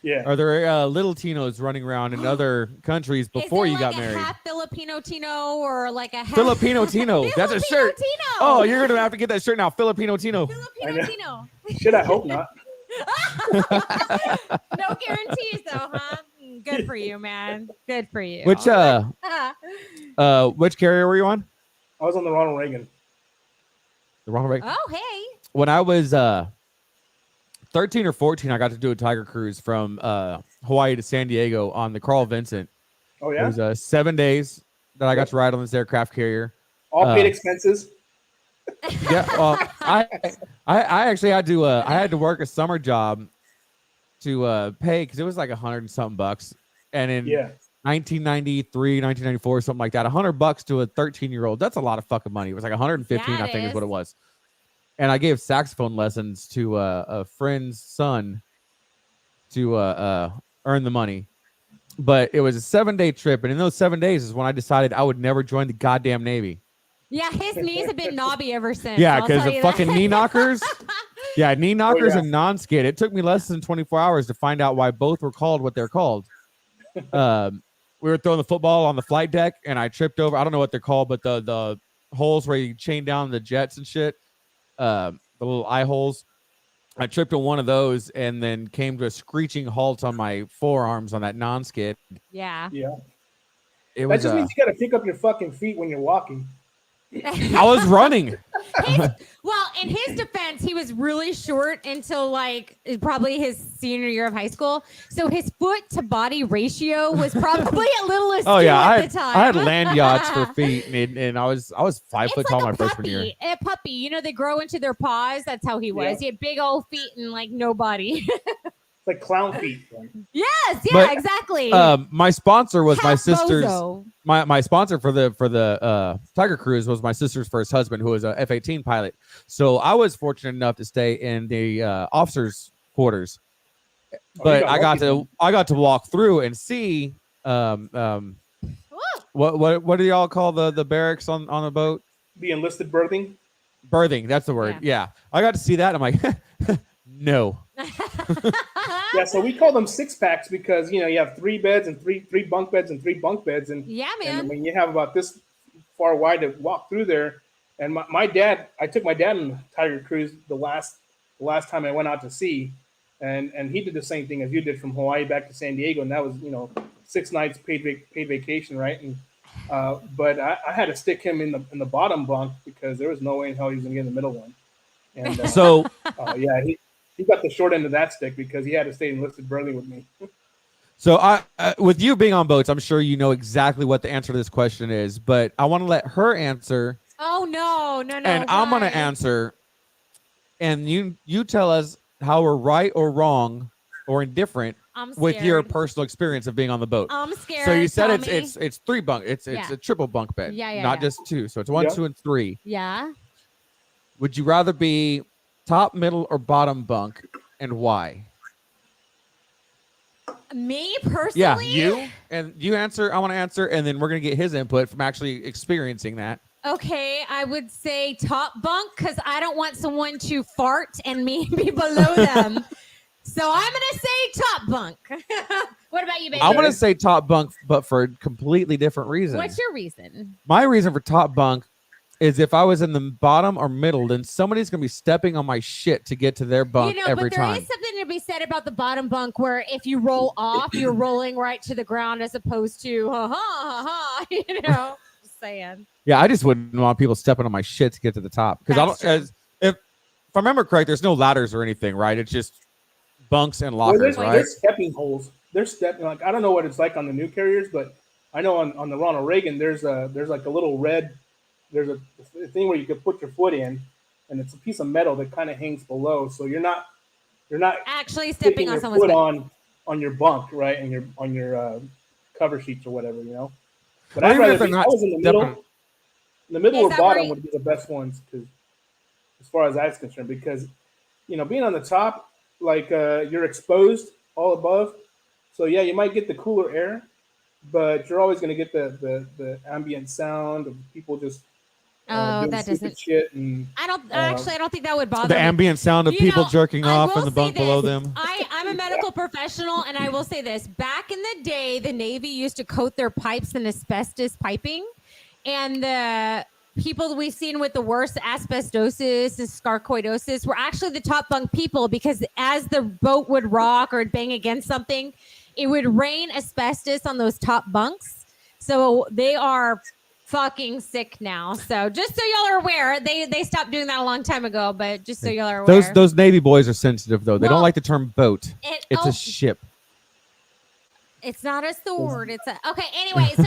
Yeah. Are there little Tinos running around in other countries before you got married? Half Filipino Tino, or like a half Filipino Tino? That's a shirt. Tino. Oh, you're gonna have to get that shirt now, Filipino Tino. Filipino Tino. Shit, I hope not. No guarantees though, huh? Good for you, man. Good for you. Which carrier were you on? I was on the Ronald Reagan. The Ronald Reagan. Oh, hey. When I was 13 or 14, I got to do a Tiger cruise from Hawaii to San Diego on the Carl Vincent. Oh yeah. It was 7 days that I got to ride on this aircraft carrier. All paid expenses. Yeah. Well, I actually had to work a summer job to pay, because it was like $100 and something bucks, and in 1993, 1994, something like that, $100 to a 13-year-old, that's a lot of fucking money. It was like 115, I think is what it was. And I gave saxophone lessons to a friend's son to earn the money. But it was a 7-day trip, and in those 7 days is when I decided I would never join the goddamn Navy. Yeah, his knees have been knobby ever since. Yeah, because the fucking knee knockers. Yeah, knee knockers and non-skid. It took me less than 24 hours to find out why both were called what they're called. We were throwing the football on the flight deck, and I tripped over. I don't know what they're called, but the holes where you chain down the jets and shit, the little eye holes. I tripped on one of those and then came to a screeching halt on my forearms on that non-skid. Yeah. Yeah. That just means you got to pick up your fucking feet when you're walking. I was running. Well, in his defense, he was really short until like probably his senior year of high school. So his foot to body ratio was probably a little askew at the time. I had land yachts for feet, and I was 5 foot tall my freshman year. A puppy, they grow into their paws. That's how he was. Yeah. He had big old feet and like no body. Like clown feet. Yes, yeah, but, exactly. My sponsor was my sister's. My sponsor for the Tiger Cruise was my sister's first husband, who was a F-18 pilot. So I was fortunate enough to stay in the officers' quarters. But I got to walk through and see what do y'all call the barracks on a boat? The enlisted berthing. Berthing, that's the word. Yeah. I got to see that. I'm like, no. Yeah, so we call them 6-packs because you have 3 beds and three bunk beds and 3 bunk beds, and yeah, man. And when you have about this far wide to walk through there, and my dad, I took my dad on the Tiger Cruise the last time I went out to sea, and he did the same thing as you did from Hawaii back to San Diego, and that was 6 nights paid vacation, right? And but I had to stick him in the bottom bunk because there was no way in hell he was gonna get in the middle one. And So yeah, he got the short end of that stick because he had to stay enlisted burly with me. So with you being on boats, I'm sure you know exactly what the answer to this question is, but I want to let her answer. Oh no. And I'm going to answer, and you tell us how we're right or wrong or indifferent with your personal experience of being on the boat. I'm scared. So you said Tell me. it's 3 bunk. It's a triple bunk bed. Not just 2. So it's 1, 2, and 3. Yeah. Would you rather be top, middle, or bottom bunk, and why? Me personally? Yeah, you answer. I want to answer, and then we're gonna get his input from actually experiencing that. Okay, I would say top bunk because I don't want someone to fart and me be below them. So I'm gonna say top bunk. What about you, baby? I'm gonna say top bunk, but for a completely different reason. What's your reason? My reason for top bunk is if I was in the bottom or middle, then somebody's gonna be stepping on my shit to get to their bunk every but there time. is something to be said about the bottom bunk where if you roll off, you're rolling right to the ground as opposed to just saying. Yeah, I just wouldn't want people stepping on my shit to get to the top because I don't. If I remember correct, there's no ladders or anything, right? It's just bunks and lockers, right? There's stepping holes. There's stepping I don't know what it's like on the new carriers, but I know on the Ronald Reagan there's like a little red. There's a thing where you can put your foot in, and it's a piece of metal that kind of hangs below, so you're not actually stepping on your someone's foot on your bunk, right, and on your cover sheets or whatever, But Well, I'd rather even if I was in the middle. The middle or bottom would be the best ones, because as far as that's concerned, because being on the top, like you're exposed all above, so yeah, you might get the cooler air, but you're always going to get the ambient sound of people just doing that doesn't shit. And I don't think that would bother the me. ambient sound of people jerking off in the bunk below this. them. I'm a medical professional, and I will say this: back in the day, the Navy used to coat their pipes in asbestos piping, and the people we've seen with the worst asbestosis and sarcoidosis were actually the top bunk people, because as the boat would rock or bang against something, it would rain asbestos on those top bunks. So they are fucking sick now. So just so y'all are aware, they stopped doing that a long time ago, but just so y'all are aware. Those Navy boys are sensitive though. They don't like the term boat. It's a ship. It's not a sword. It's a okay. Anyway, so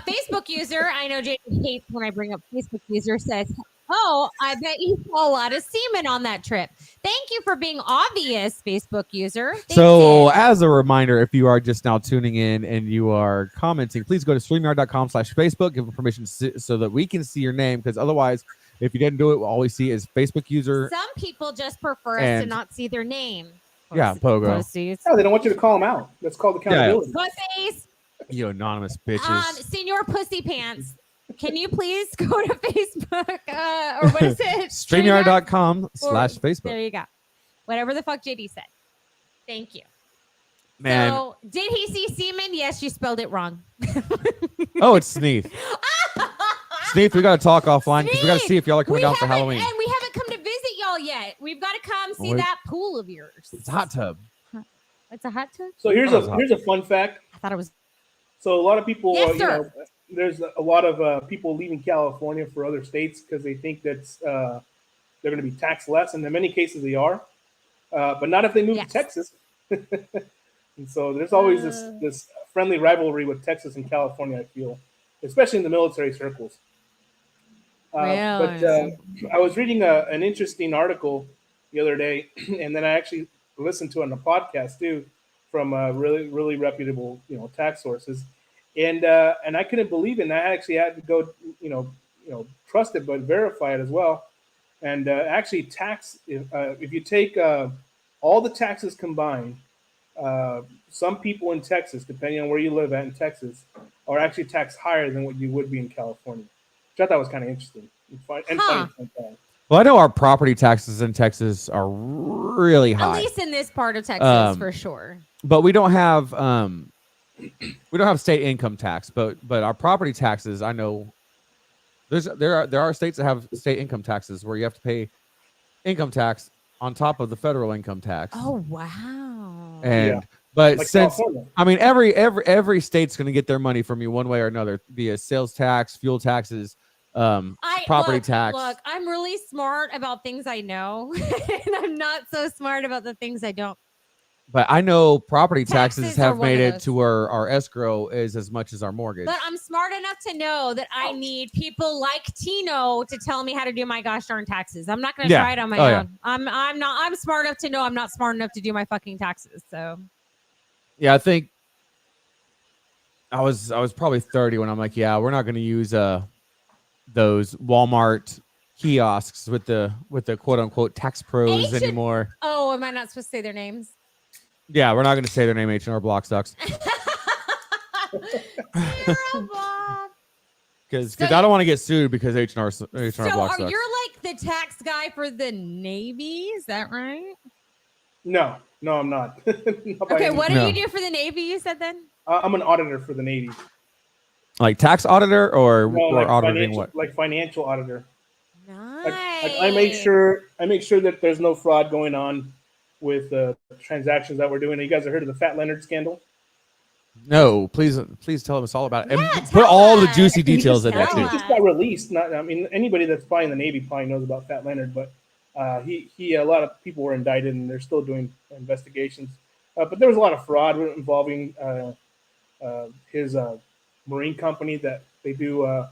Facebook user, I know Jay hates when I bring up Facebook user, says, "Oh, I bet you saw a lot of semen on that trip." Thank you for being obvious, Facebook user. So, as a reminder, if you are just now tuning in and you are commenting, please go to StreamYard.com/Facebook. Give them permission so that we can see your name, because otherwise, if you didn't do it, all we see is Facebook user. Some people just prefer us to not see their name. Yeah, Pogo. Pussies. No, they don't want you to call them out. That's called accountability. Pussies. You anonymous bitches. Senior Pussy Pants. Can you please go to Facebook? Or what is it? StreamYard.com/Facebook. There you go. Whatever the fuck JD said. Thank you. Man. So, did he see semen? Yes, you spelled it wrong. Oh, it's Sneath. Sneath, we got to talk offline because we got to see if y'all are coming down for Halloween. And we haven't come to visit y'all yet. We've got to come see that pool of yours. It's a hot tub. It's a hot tub? So here's a fun fact. I thought it was. So a lot of people, Yes, sir. there's a lot of people leaving California for other states because they think that's they're going to be taxed less, and in many cases they are, but not if they move to Texas. And so there's always this friendly rivalry with Texas and California, I feel, especially in the military circles. But I was reading an interesting article the other day, and then I actually listened to it on a podcast too, from really, really reputable, tax sources, and I couldn't believe it. And I actually had to go, trust it but verify it as well. And actually, tax if you take all the taxes combined, some people in Texas, depending on where you live at in Texas, are actually taxed higher than what you would be in California, which I thought was kind of interesting and funny. Well, I know our property taxes in Texas are really high. At least in this part of Texas, for sure. But we don't have state income tax. But our property taxes, I know there are states that have state income taxes where you have to pay income tax on top of the federal income tax. Oh wow! And but Like since California. I mean every state's going to get their money from you one way or another via sales tax, fuel taxes, property tax. Look, I'm really smart about things I know, and I'm not so smart about the things I don't. But I know property taxes Taxes are have one made of it those. to where our escrow is as much as our mortgage. But I'm smart enough to know that I need people like Tino to tell me how to do my gosh darn taxes. I'm not going to try it on my own. I'm smart enough to know I'm not smart enough to do my fucking taxes. So yeah, I think I was probably 30 when I'm like, yeah, we're not going to use those Walmart kiosks with the quote unquote tax pros anymore. Oh, am I not supposed to say their names? Yeah, we're not going to say their name. H&R Block sucks. Because I don't want to get sued because H&R Block sucks. You're like the tax guy for the Navy, is that right? No, I'm not. Okay, what do you do for the Navy? You said then. I'm an auditor for the Navy. Like tax auditor or like auditing what? Like financial auditor. Nice. Like I make sure that there's no fraud going on with transactions that we're doing. You guys have heard of the Fat Leonard scandal? No, please tell us all about it. Yeah, and put all the juicy He details in there just, too. He just got released. Anybody that's probably in the Navy probably knows about Fat Leonard, but he a lot of people were indicted and they're still doing investigations. But there was a lot of fraud involving his marine company that they do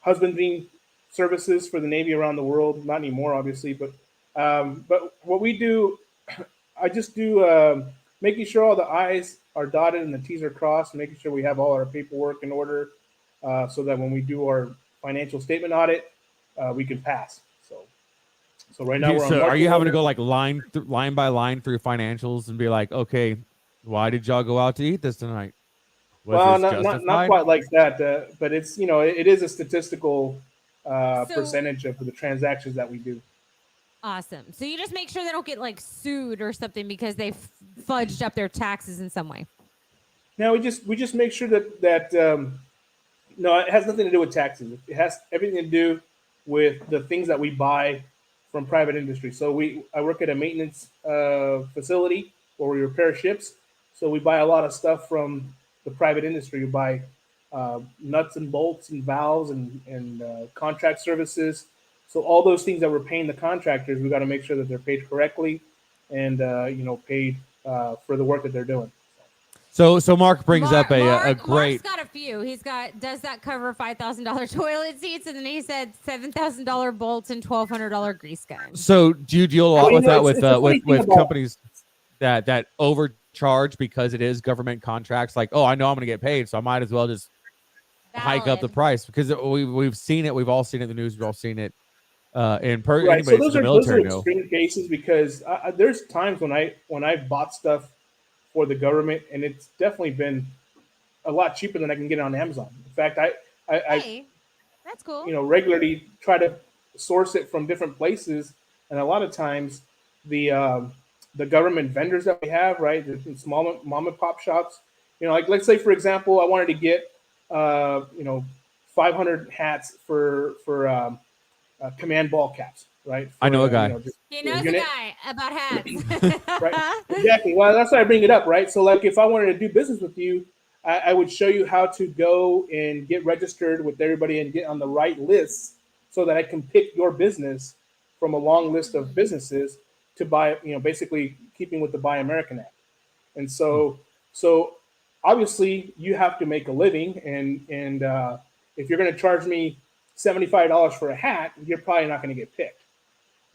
husbanding services for the Navy around the world. Not anymore, obviously, but what we do, I just do making sure all the I's are dotted and the T's are crossed, making sure we have all our paperwork in order so that when we do our financial statement audit, we can pass. So right now are you having to go like line by line through financials and be like, okay, why did y'all go out to eat this tonight? Not quite like that, but it's it is a statistical percentage of the transactions that we do. Awesome. So you just make sure they don't get like sued or something because they fudged up their taxes in some way. No, we just make sure that no, it has nothing to do with taxes. It has everything to do with the things that we buy from private industry. So I work at a maintenance facility where we repair ships. So we buy a lot of stuff from the private industry. We buy nuts and bolts and valves and contract services. So all those things that we're paying the contractors, we got to make sure that they're paid correctly and paid for the work that they're doing. So Mark brings up a great. Mark's got a few. Does that cover $5,000 toilet seats? And then he said $7,000 bolts and $1,200 grease guns. So do you deal a lot with that with companies that overcharge because it is government contracts? Like, oh, I know I'm going to get paid, so I might as well just hike up the price because we've seen it. We've all seen it in the news. We've all seen it. Right. So those are extreme cases because there's times when I've bought stuff for the government and it's definitely been a lot cheaper than I can get on Amazon. In fact, I that's cool. Regularly try to source it from different places, and a lot of times the government vendors that we have, right, the small mom and pop shops, like let's say for example, I wanted to get 500 hats for command ball caps, right? I know a guy. He knows a guy about hats. Right. Exactly. Well, that's why I bring it up, right? So, like, if I wanted to do business with you, I would show you how to go and get registered with everybody and get on the right lists so that I can pick your business from a long list of businesses to buy, basically keeping with the Buy American Act. And so obviously you have to make a living, and if you're going to charge me $75 for a hat, you're probably not going to get picked.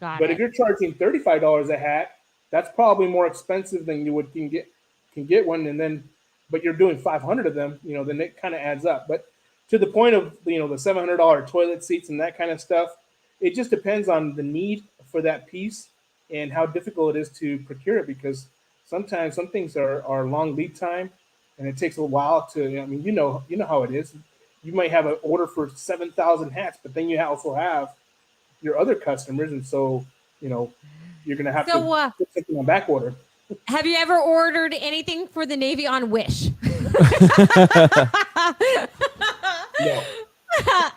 But if you're charging $35 a hat, that's probably more expensive than you can get one, but you're doing 500 of them, then it kind of adds up. But to the point of the $700 toilet seats and that kind of stuff, it just depends on the need for that piece and how difficult it is to procure it, because sometimes some things are long lead time and it takes a while to, you know how it is. You might have an order for 7,000 hats, but then you also have your other customers, and so you're gonna have to put something on back order. Have you ever ordered anything for the Navy on Wish? No.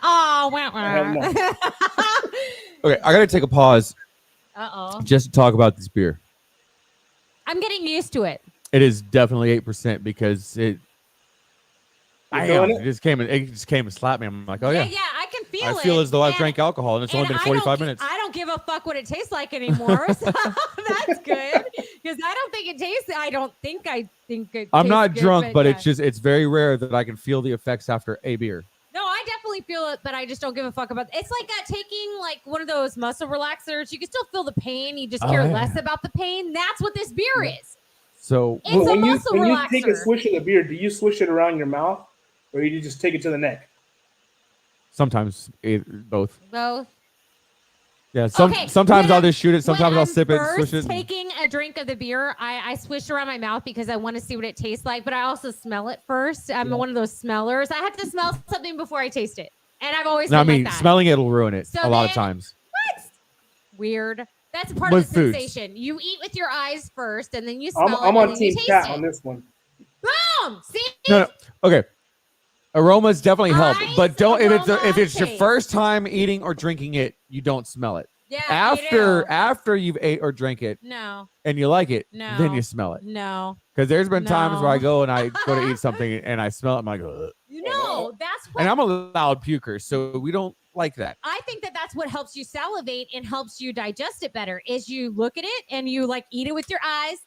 Oh, wow. Okay, I gotta take a pause. Uh-oh. just to talk about this beer. I'm getting used to it. It is definitely 8% because it feeling it? just came and slapped me. I'm like, oh yeah. Yeah, I can feel it. I feel as though I've And- drank alcohol and it's only and been I 45 don't- minutes. I don't give a fuck what it tastes like anymore. So that's good. Because I don't think it tastes. I think it I'm tastes not good, drunk, but yeah. it's very rare that I can feel the effects after a beer. No, I definitely feel it, but I just don't give a fuck about it. It's like taking like one of those muscle relaxers. You can still feel the pain. You just care yeah. less about the pain. That's what this beer is. So It's a when muscle you relaxer. take a swish of the beer, do you swish it around your mouth, or you just take it to the neck? sometimes both. Both. Yeah, Okay, sometimes when I'll just shoot it. Sometimes when I'll I'm sip it, first swish it. taking a drink of the beer, I swish around my mouth because I want to see what it tastes like, but I also smell it first. I'm one of those smellers. I have to smell something before I taste it. And I've always No, I been mean, like that. smelling it will ruin it So a lot of then- times. What? Weird. That's part With of the foods. sensation. You eat with your eyes first, and then you smell I'm it, on and then you Team taste Cat it. on this one. Boom! See? No, okay. Aromas definitely help, Eyes, but don't aroma, if it's your taste. first time eating or drinking it, you don't smell it. Yeah. After you've ate or drank it No. and you like it, No. then you smell it. No. Because there's been times where I No. go and I go to eat something and I smell it. I'm like, ugh. No. That's what And I'm a loud puker, so we don't like that. I think that's what helps you salivate and helps you digest it better is you look at it and you like eat it with your eyes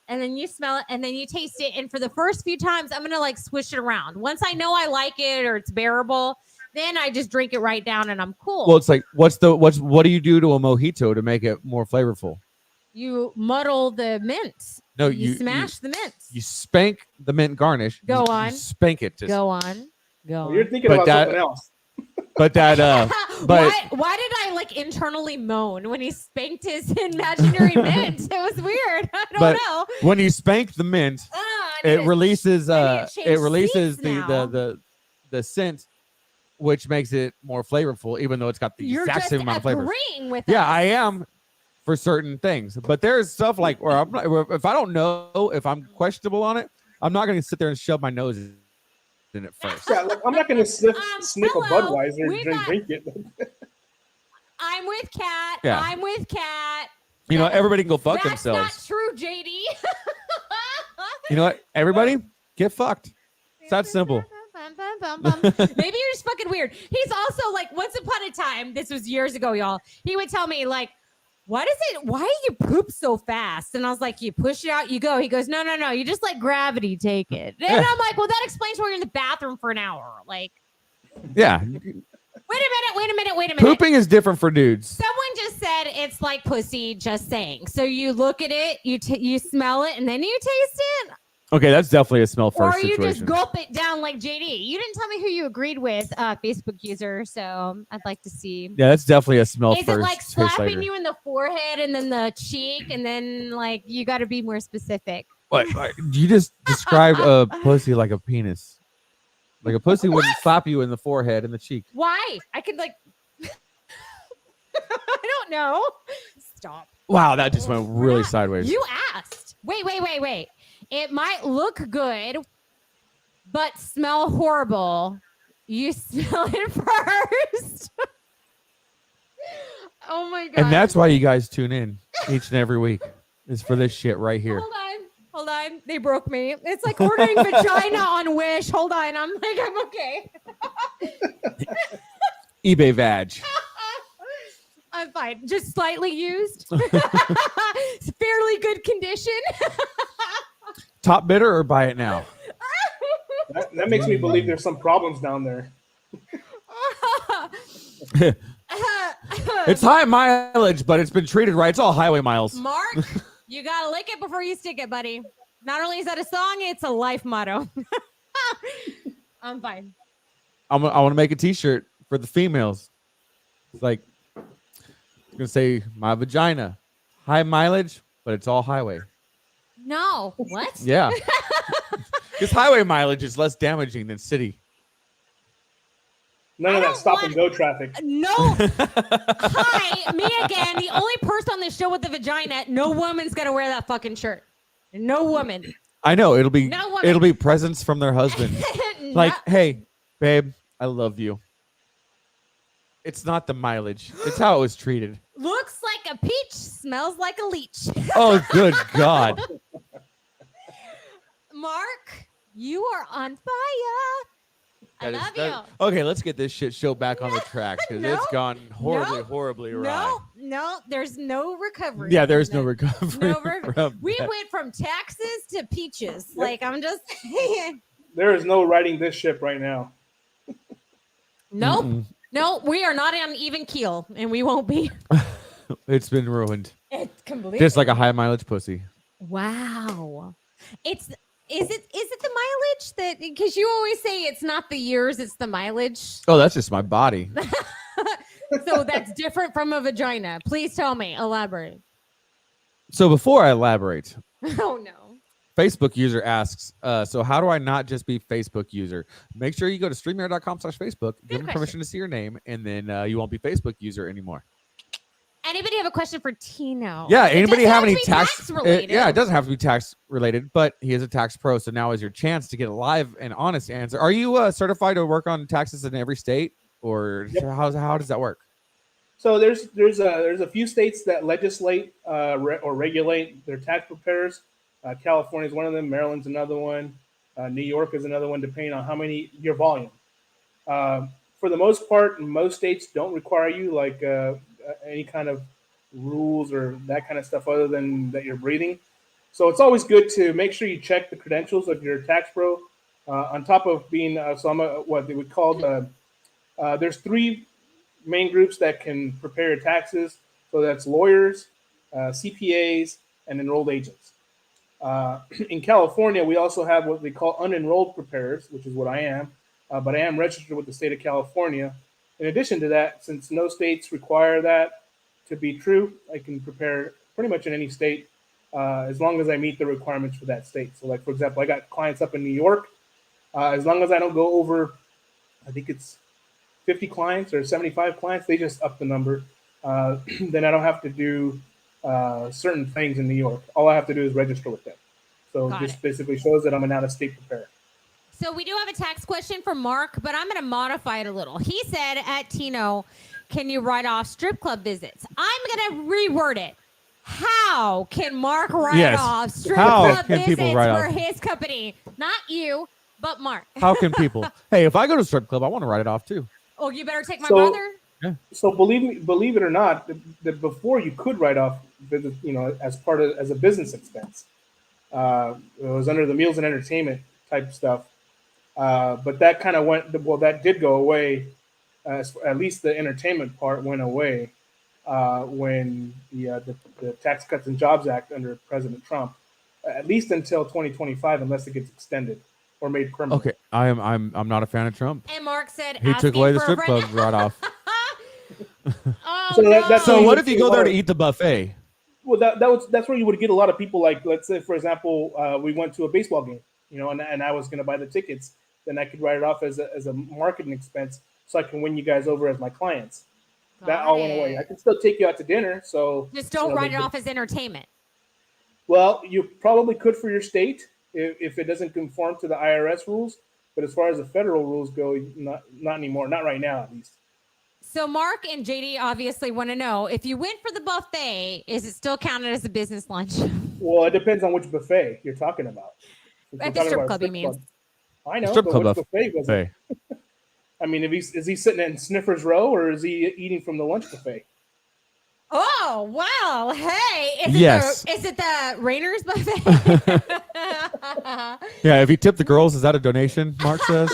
and then you smell it and then you taste it. And for the first few times, I'm going to like swish it around. Once I know I like it or it's bearable, then I just drink it right down and I'm cool. Well, it's like, what do you do to a mojito to make it more flavorful? You muddle the mint. No, you smash the mint. You spank the mint garnish. Go You on. spank it. Just, Go on. Go You're on. thinking But about that- something else. But that, but why did I like internally moan when he spanked his imaginary mint? It was weird. I don't But- know. when you spank the mint, I need it to- releases I need to change it releases seats now. the scent, which makes it more flavorful, even though it's got the You're exact just same amount of flavor. agreeing with Yeah, us. I am for certain things, but there's stuff like where if I don't know if I'm questionable on it, I'm not going to sit there and shove my nose in it first. Yeah, like, I'm not going to sniff a hello, Budweiser we and got- drink it. I'm with Kat. Yeah. I'm with Kat. You know, everybody can go fuck That's themselves. not true, JD. You know what? Everybody get fucked. It's that simple. Maybe you're just fucking weird. He's also like, once upon a time, this was years ago, y'all. He would tell me like, why do you poop so fast? And I was like, you push it out, you go. He goes, no, you just let gravity take it. And I'm like, well, that explains why you're in the bathroom for an hour. Like, Yeah, wait a minute. pooping is different for dudes. Someone just said it's like pussy, just saying. So you look at it, you smell it, and then you taste it? Okay, that's definitely a smell first Or you situation. just gulp it down like JD. You didn't tell me who you agreed with, Facebook user. So I'd like to see. Yeah, that's definitely a smell Is first. it like taste slapping later. you in the forehead and then the cheek, and then like you got to be more specific? What? You just described a pussy like a penis. Like a pussy wouldn't slap you in the forehead and the cheek. Why? I could like. I don't know. Stop. Wow, that just went really not- sideways. You asked. Wait. It might look good, but smell horrible. You smell it first. Oh my god. And that's why you guys tune in each and every week. Is for this shit right here. Hold on. They broke me. It's like ordering vagina on Wish. Hold on. I'm like, I'm okay. eBay Vag. I'm fine. Just slightly used. It's fairly good condition. Top bidder or buy it now? That makes me believe there's some problems down there. It's high mileage, but it's been treated right. It's all highway miles. Mark, you gotta lick it before you stick it, buddy. Not only is that a song, it's a life motto. I'm fine. I want to make a T-shirt for the females. It's like it's gonna say my vagina, high mileage, but it's all highway. No. What? Yeah, because highway mileage is less damaging than city. None I of that don't stop want- and go traffic. No. Hi, me again. The only person on this show with the vagina. No woman's gonna wear that fucking shirt. No woman. I know it'll be No woman. it'll be presents from their husband. Like, No- hey, babe, I love you. It's not the mileage. It's how it was treated. looks like like a peach, smells like a leech. Oh, good God. Mark, you are on fire. I love you. Okay, let's get this shit show back on the tracks because it's gone horribly awry. No, there's no recovery. Yeah, there's no recovery. We went from taxes to peaches. Yep. Like, I'm just saying. There is no riding this ship right now. Nope. No, we are not on even keel, and we won't be. It's been ruined. It's completely just like a high mileage pussy. Wow. Is it the mileage that, because you always say it's not the years, it's the mileage? Oh, that's just my body. So that's different from a vagina. Please tell me. Elaborate. So before I elaborate. Oh, no. Facebook user asks, so how do I not just be Facebook user? Make sure you go to StreamYard.com/Facebook, give them permission to see your name, and then you won't be Facebook user anymore. Anybody have a question for Tino? Yeah, anybody have any tax related? Yeah, it doesn't have to be tax related, but he is a tax pro, so now is your chance to get a live and honest answer. Are you certified to work on taxes in every state, or how does that work? So there's a few states that legislate or regulate their tax preparers. California is one of them. Maryland's another one. New York is another one, depending on your volume. For the most part, most states don't require you like any kind of rules or that kind of stuff other than that you're breathing. So it's always good to make sure you check the credentials of your tax pro. On top of being, what they would call there's three main groups that can prepare your taxes. So that's lawyers, CPAs, and enrolled agents. In California, we also have what they call unenrolled preparers, which is what I am, but I am registered with the state of California. In addition to that, since no states require that to be true, I can prepare pretty much in any state as long as I meet the requirements for that state. So like, for example, I got clients up in New York. As long as I don't go over, I think it's 50 clients or 75 clients, they just up the number. Then I don't have to do certain things in New York. All I have to do is register with them. So this basically shows that I'm an out-of-state preparer. So we do have a tax question for Mark, but I'm going to modify it a little. He said at Tino, can you write off strip club visits? I'm going to reword it. How can Mark write off strip club visits for his company? Not you, but Mark. How can people? Hey, if I go to a strip club, I want to write it off too. Oh, you better take my brother. Yeah. So believe it or not, that before you could write off visits, as a business expense. It was under the meals and entertainment type stuff. But that kind of that did go away. At least the entertainment part went away when the Tax Cuts and Jobs Act under President Trump, at least until 2025, unless it gets extended or made permanent. Okay, I'm not a fan of Trump. And Mark said he took away the strip club right off. So what if you go there to eat the buffet? Well, that's where you would get a lot of people. Like, let's say, for example, we went to a baseball game, and I was going to buy the tickets. Then I could write it off as a marketing expense, so I can win you guys over as my clients. That all went away. I can still take you out to dinner. So just don't write it off as entertainment. Well, you probably could for your state if it doesn't conform to the IRS rules. But as far as the federal rules go, not anymore. Not right now, at least. So Mark and JD obviously want to know, if you went for the buffet, is it still counted as a business lunch? Well, it depends on which buffet you're talking about. At the strip club, you mean? I know, strip but club which buffet was it? I mean, is he sitting in Sniffer's Row or is he eating from the lunch buffet? Oh, wow. Hey, is it the Rainer's buffet? Yeah, if you tip the girls, is that a donation, Mark says?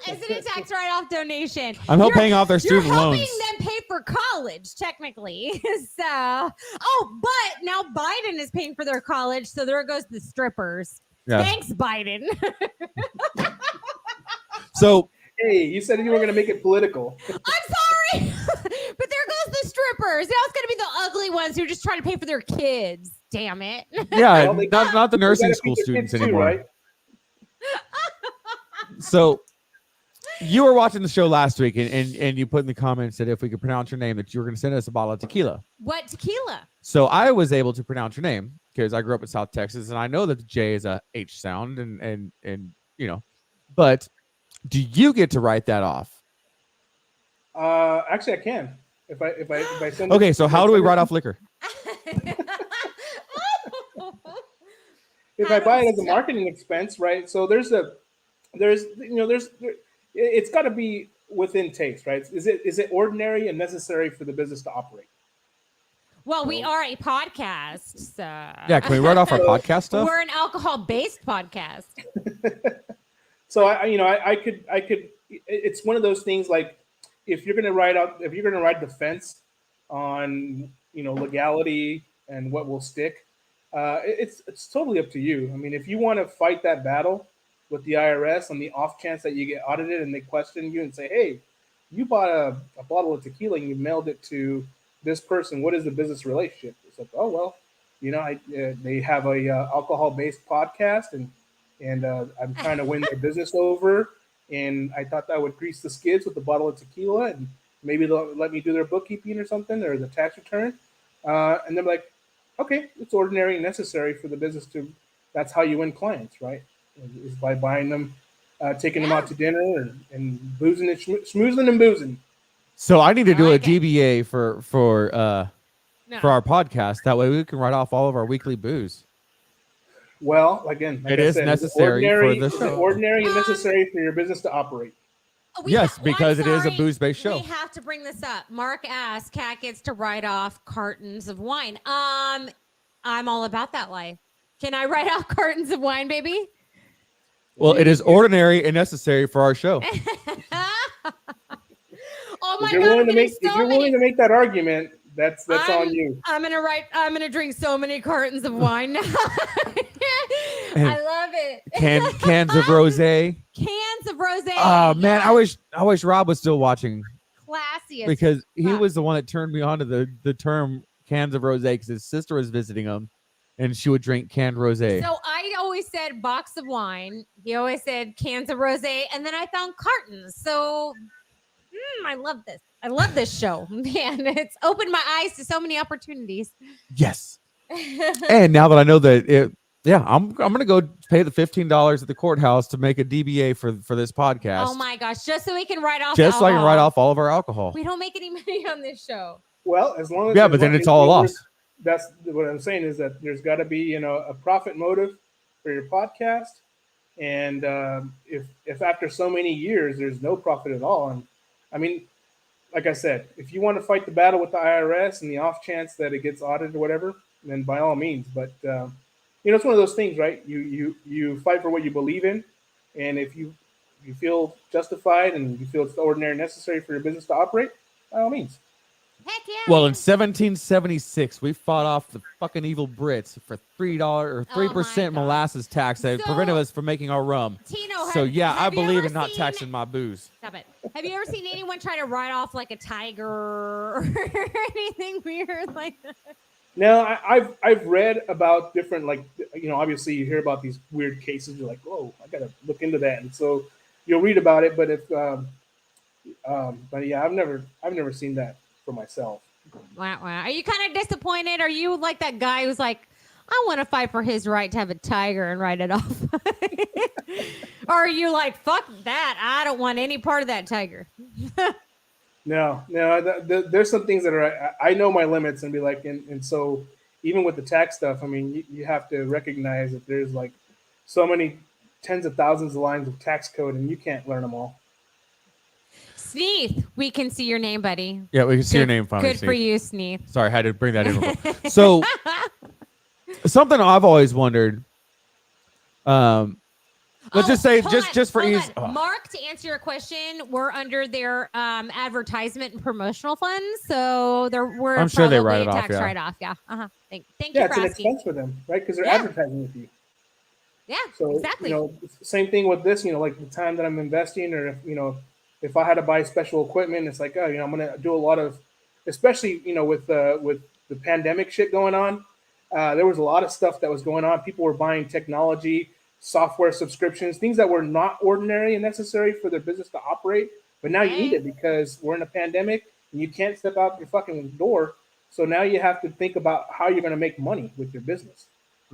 Is it a tax write-off donation? I'm paying off their student loans. You're helping them pay for college, technically. But now Biden is paying for their college, so there goes the strippers. Yeah. Thanks, Biden. So, hey, you said you were going to make it political. I'm sorry, but there goes the strippers. Now it's going to be the ugly ones who are just trying to pay for their kids. Damn it. Yeah, not the nursing school students anymore. Too, right? So, you were watching the show last week, and you put in the comments that if we could pronounce your name, that you were going to send us a bottle of tequila. What tequila? So I was able to pronounce your name because I grew up in South Texas, and I know that the J is a H sound, and but do you get to write that off? Actually, I can. If I send Okay, so how do we write off liquor? if I buy it as a marketing expense, right? So it's got to be within taste, right? Is it ordinary and necessary for the business to operate? Well, we are a podcast, so Yeah, can we write off our podcast stuff? We're an alcohol-based podcast. So I could. It's one of those things like if you're gonna ride the fence on legality and what will stick, it's totally up to you. I mean, if you want to fight that battle with the IRS on the off chance that you get audited and they question you and say, hey, you bought a bottle of tequila and you mailed it to this person, what is the business relationship? It's like, oh well, they have a alcohol-based podcast and I'm trying to win their business over, and I thought that would grease the skids with a bottle of tequila and maybe they'll let me do their bookkeeping or something or the tax return, and they're like, okay, it's ordinary and necessary for the business to. That's how you win clients, right? Is by buying them, taking them out to dinner and boozing and schmoozing and boozing. So I need to do a DBA for our podcast. That way we can write off all of our weekly booze. Well, again, like it is necessary for the show. Ordinary and necessary for your business to operate. Yes, because it is a booze-based show. We have to bring this up. Mark asked, Kat gets to write off cartons of wine. I'm all about that life. Can I write off cartons of wine, baby? Well, it is ordinary and necessary for our show. Oh my God! If you're willing to make that argument, that's on you. I'm gonna drink so many cartons of wine now. I love it. Cans of rosé. Cans of rosé. Oh man, I wish Rob was still watching. Classy. Because he was the one that turned me on to the term cans of rosé because his sister was visiting him, and she would drink canned rosé. So I always said box of wine. He always said cans of rosé, and then I found cartons. So I love this. I love this show, man. It's opened my eyes to so many opportunities. Yes. And now that I know that I'm gonna go pay the $15 at the courthouse to make a DBA for this podcast. Oh my gosh! Just so we can write off. Just so I can write off all of our alcohol. We don't make any money on this show. Well, as long as but then it's all a loss. That's what I'm saying is that there's got to be a profit motive for your podcast, and if after so many years there's no profit at all, and I mean, like I said, if you want to fight the battle with the IRS and the off chance that it gets audited or whatever, then by all means. But it's one of those things, right? You fight for what you believe in, and if you feel justified and you feel it's ordinary and necessary for your business to operate, by all means. Heck yeah. Well, in 1776, we fought off the fucking evil Brits for $3 or 3% molasses tax that prevented us from making our rum. Tino, I believe in not taxing my booze. Stop it. Have you ever seen anyone try to write off like a tiger or anything weird like that? No, I've read about different, like, obviously you hear about these weird cases. You're like, oh, I got to look into that. And so you'll read about it. But but yeah, I've never seen that for myself. Wow. Are you kind of disappointed? Are you like that guy who's like, I want to fight for his right to have a tiger and write it off? Or are you like, fuck that, I don't want any part of that tiger? No, there's some things that are, I know my limits and be like, and so even with the tax stuff, I mean, you have to recognize that there's like so many tens of thousands of lines of tax code and you can't learn them all. Sneath, we can see your name, buddy. Yeah, we can see your name finally. Good for you, Sneath. Sorry, I had to bring that in. So, something I've always wondered. Let's just say, just for ease. Mark, to answer your question, we're under their advertisement and promotional funds, so we're. I'm sure they write it tax off. write-off. Yeah. Thank you for asking. Yeah, it's an expense for them, right? Because they're advertising with you. Yeah. So exactly. Same thing with this. Like the time that I'm investing, or if I had to buy special equipment, it's like, I'm going to do a lot of, especially with the pandemic shit going on. There was a lot of stuff that was going on. People were buying technology, software subscriptions, things that were not ordinary and necessary for their business to operate. But now you need it because we're in a pandemic and you can't step out your fucking door. So now you have to think about how you're going to make money with your business.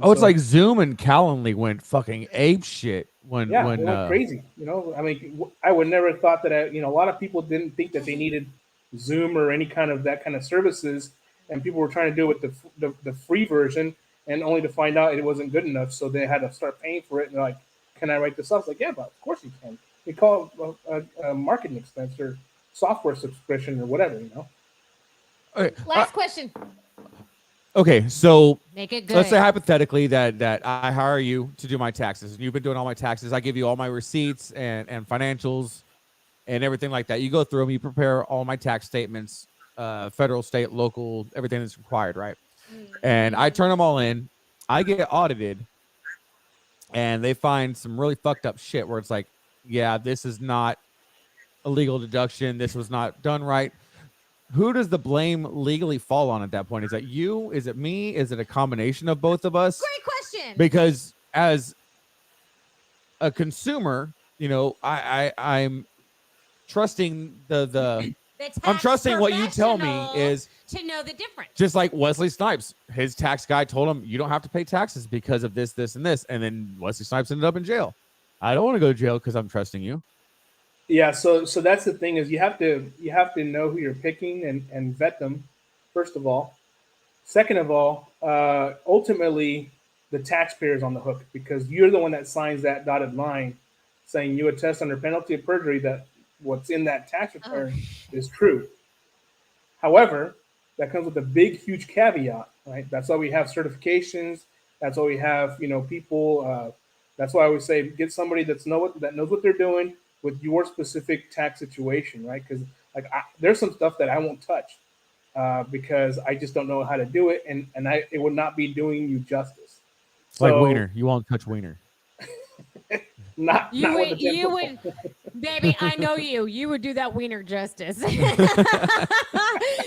It's like Zoom and Calendly went fucking ape shit when they went crazy. I mean, I would never have thought that. A lot of people didn't think that they needed Zoom or any kind of that kind of services, and people were trying to do it with the free version, and only to find out it wasn't good enough, so they had to start paying for it. And they're like, "Can I write this off?" It's like, "Yeah, but of course you can." They call it a marketing expense or software subscription or whatever, you know. Okay. Last question. Okay, so Make it good. let's say hypothetically that I hire you to do my taxes, and you've been doing all my taxes. I give you all my receipts and financials and everything like that. You go through them, you prepare all my tax statements, federal, state, local, everything that's required, right? And I turn them all in. I get audited, and they find some really fucked up shit where it's like, yeah, this is not a legal deduction. This was not done right. Who does the blame legally fall on at that point? Is that you? Is it me? Is it a combination of both of us? Great question. Because as a consumer, you know, I'm trusting I'm trusting what you tell me is to know the difference. Just like Wesley Snipes, his tax guy told him, you don't have to pay taxes because of this, this, and this. And then Wesley Snipes ended up in jail. I don't want to go to jail because I'm trusting you. Yeah, so that's the thing is you have to know who you're picking and vet them, first of all. Second of all, ultimately the taxpayer is on the hook because you're the one that signs that dotted line saying you attest under penalty of perjury that what's in that tax return is true. However, that comes with a big, huge caveat, right? That's why we have certifications. That's why we have, people. That's why I always say get somebody that knows what they're doing with your specific tax situation, right? Because there's some stuff that I won't touch because I just don't know how to do it, and it would not be doing you justice. Like Wiener, you won't touch Wiener. Not you would, baby. I know you. You would do that Wiener justice.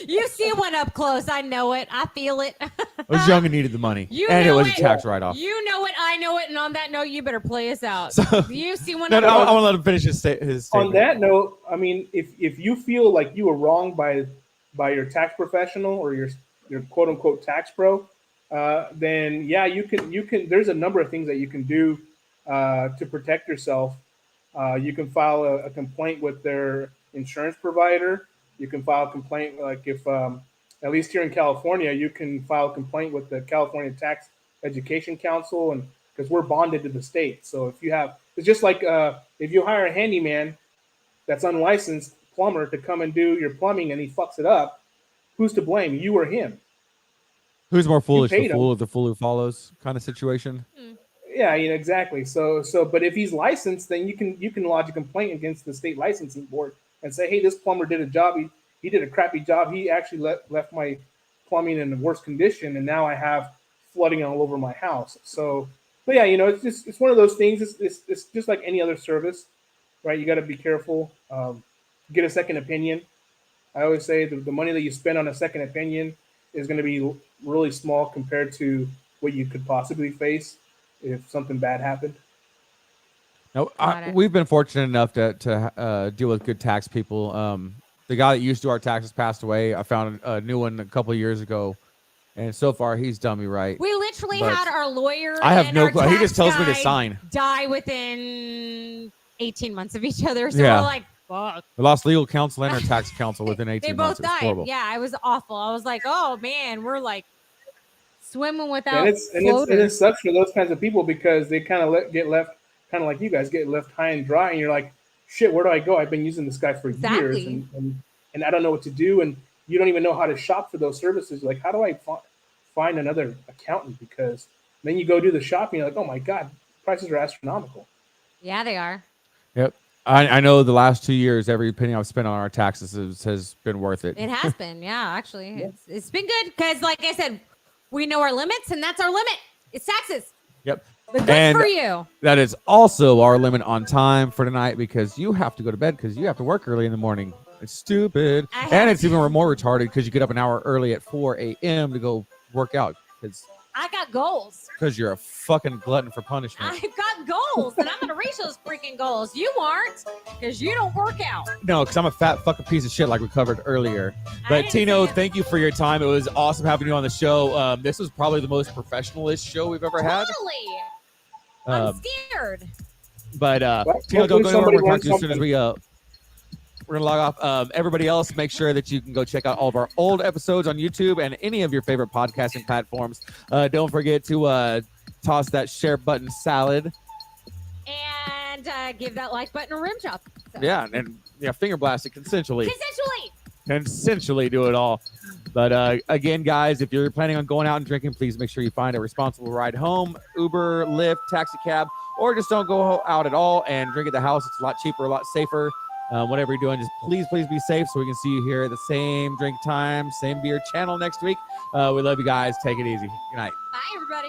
You see one up close. I know it. I feel it. I was young and needed the money, and it was a tax write-off. You know it. I know it. And on that note, you better play us out. So, you see one. No, I want to let him finish his statement. On that note, I mean, if you feel like you were wronged by your tax professional or your quote unquote tax pro, then yeah, you can. There's a number of things that you can do to protect yourself. You can file a complaint with their insurance provider. You can file a complaint, like if, at least here in California, you can file a complaint with the California Tax Education Council, and because we're bonded to the state. So it's just like if you hire a handyman that's unlicensed plumber to come and do your plumbing and he fucks it up, who's to blame, you or him? Who's more foolish, the fool or the fool who follows kind of situation? Yeah, exactly. So, but if he's licensed, then you can lodge a complaint against the state licensing board and say, hey, this plumber did a job. He did a crappy job. He actually left my plumbing in the worst condition, and now I have flooding all over my house. So, but yeah, it's one of those things. It's just like any other service, right? You got to be careful. Get a second opinion. I always say the money that you spend on a second opinion is going to be really small compared to what you could possibly face if something bad happened. No, we've been fortunate enough to deal with good tax people. The guy that used to do our taxes passed away. I found a new one a couple of years ago, and so far he's done me right. We literally had our lawyer. I have no clue. He just tells me to sign. Die within 18 months of each other. So yeah. We're like, fuck. We lost legal counsel and our tax counsel within 18 months. They both died. Horrible. Yeah, it was awful. I was like, oh man, we're like swimming without. And it sucks for those kinds of people because they kind of get left, kind of like you guys get left high and dry, and you're like, shit, where do I go? I've been using this guy for years, and I don't know what to do, and you don't even know how to shop for those services. Like, how do I find another accountant? Because then you go do the shopping, you're like, oh my god, prices are astronomical. Yeah, they are. Yep. I know the last 2 years, every penny I've spent on our taxes has been worth it. It has been, yeah, actually. Yeah. It's been good because, like I said, we know our limits, and that's our limit. It's taxes. Yep. But good for you. That is also our limit on time for tonight because you have to go to bed because you have to work early in the morning. It's stupid. And it's even more retarded because you get up an hour early at 4 a.m. to go work out. I got goals. Because you're a fucking glutton for punishment. I've got goals, and I'm going to reach those freaking goals. You aren't, because you don't work out. No, because I'm a fat fucking piece of shit like we covered earlier. But Tino, thank you for your time. It was awesome having you on the show. This was probably the most professionalist show we've ever had. Totally. I'm scared. But Tino, don't go anywhere. We'll talk to you as soon as we We're gonna log off. Everybody else, make sure that you can go check out all of our old episodes on YouTube and any of your favorite podcasting platforms. Don't forget to toss that share button salad. And give that like button a rim job. So. Yeah, and finger blast it consensually. Consensually Do it all. But again, guys, if you're planning on going out and drinking, please make sure you find a responsible ride home, Uber, Lyft, taxi cab, or just don't go out at all and drink at the house. It's a lot cheaper, a lot safer. Whatever you're doing, just please be safe so we can see you here at the same drink time, same beer channel next week. We love you guys. Take it easy. Good night. Bye, everybody.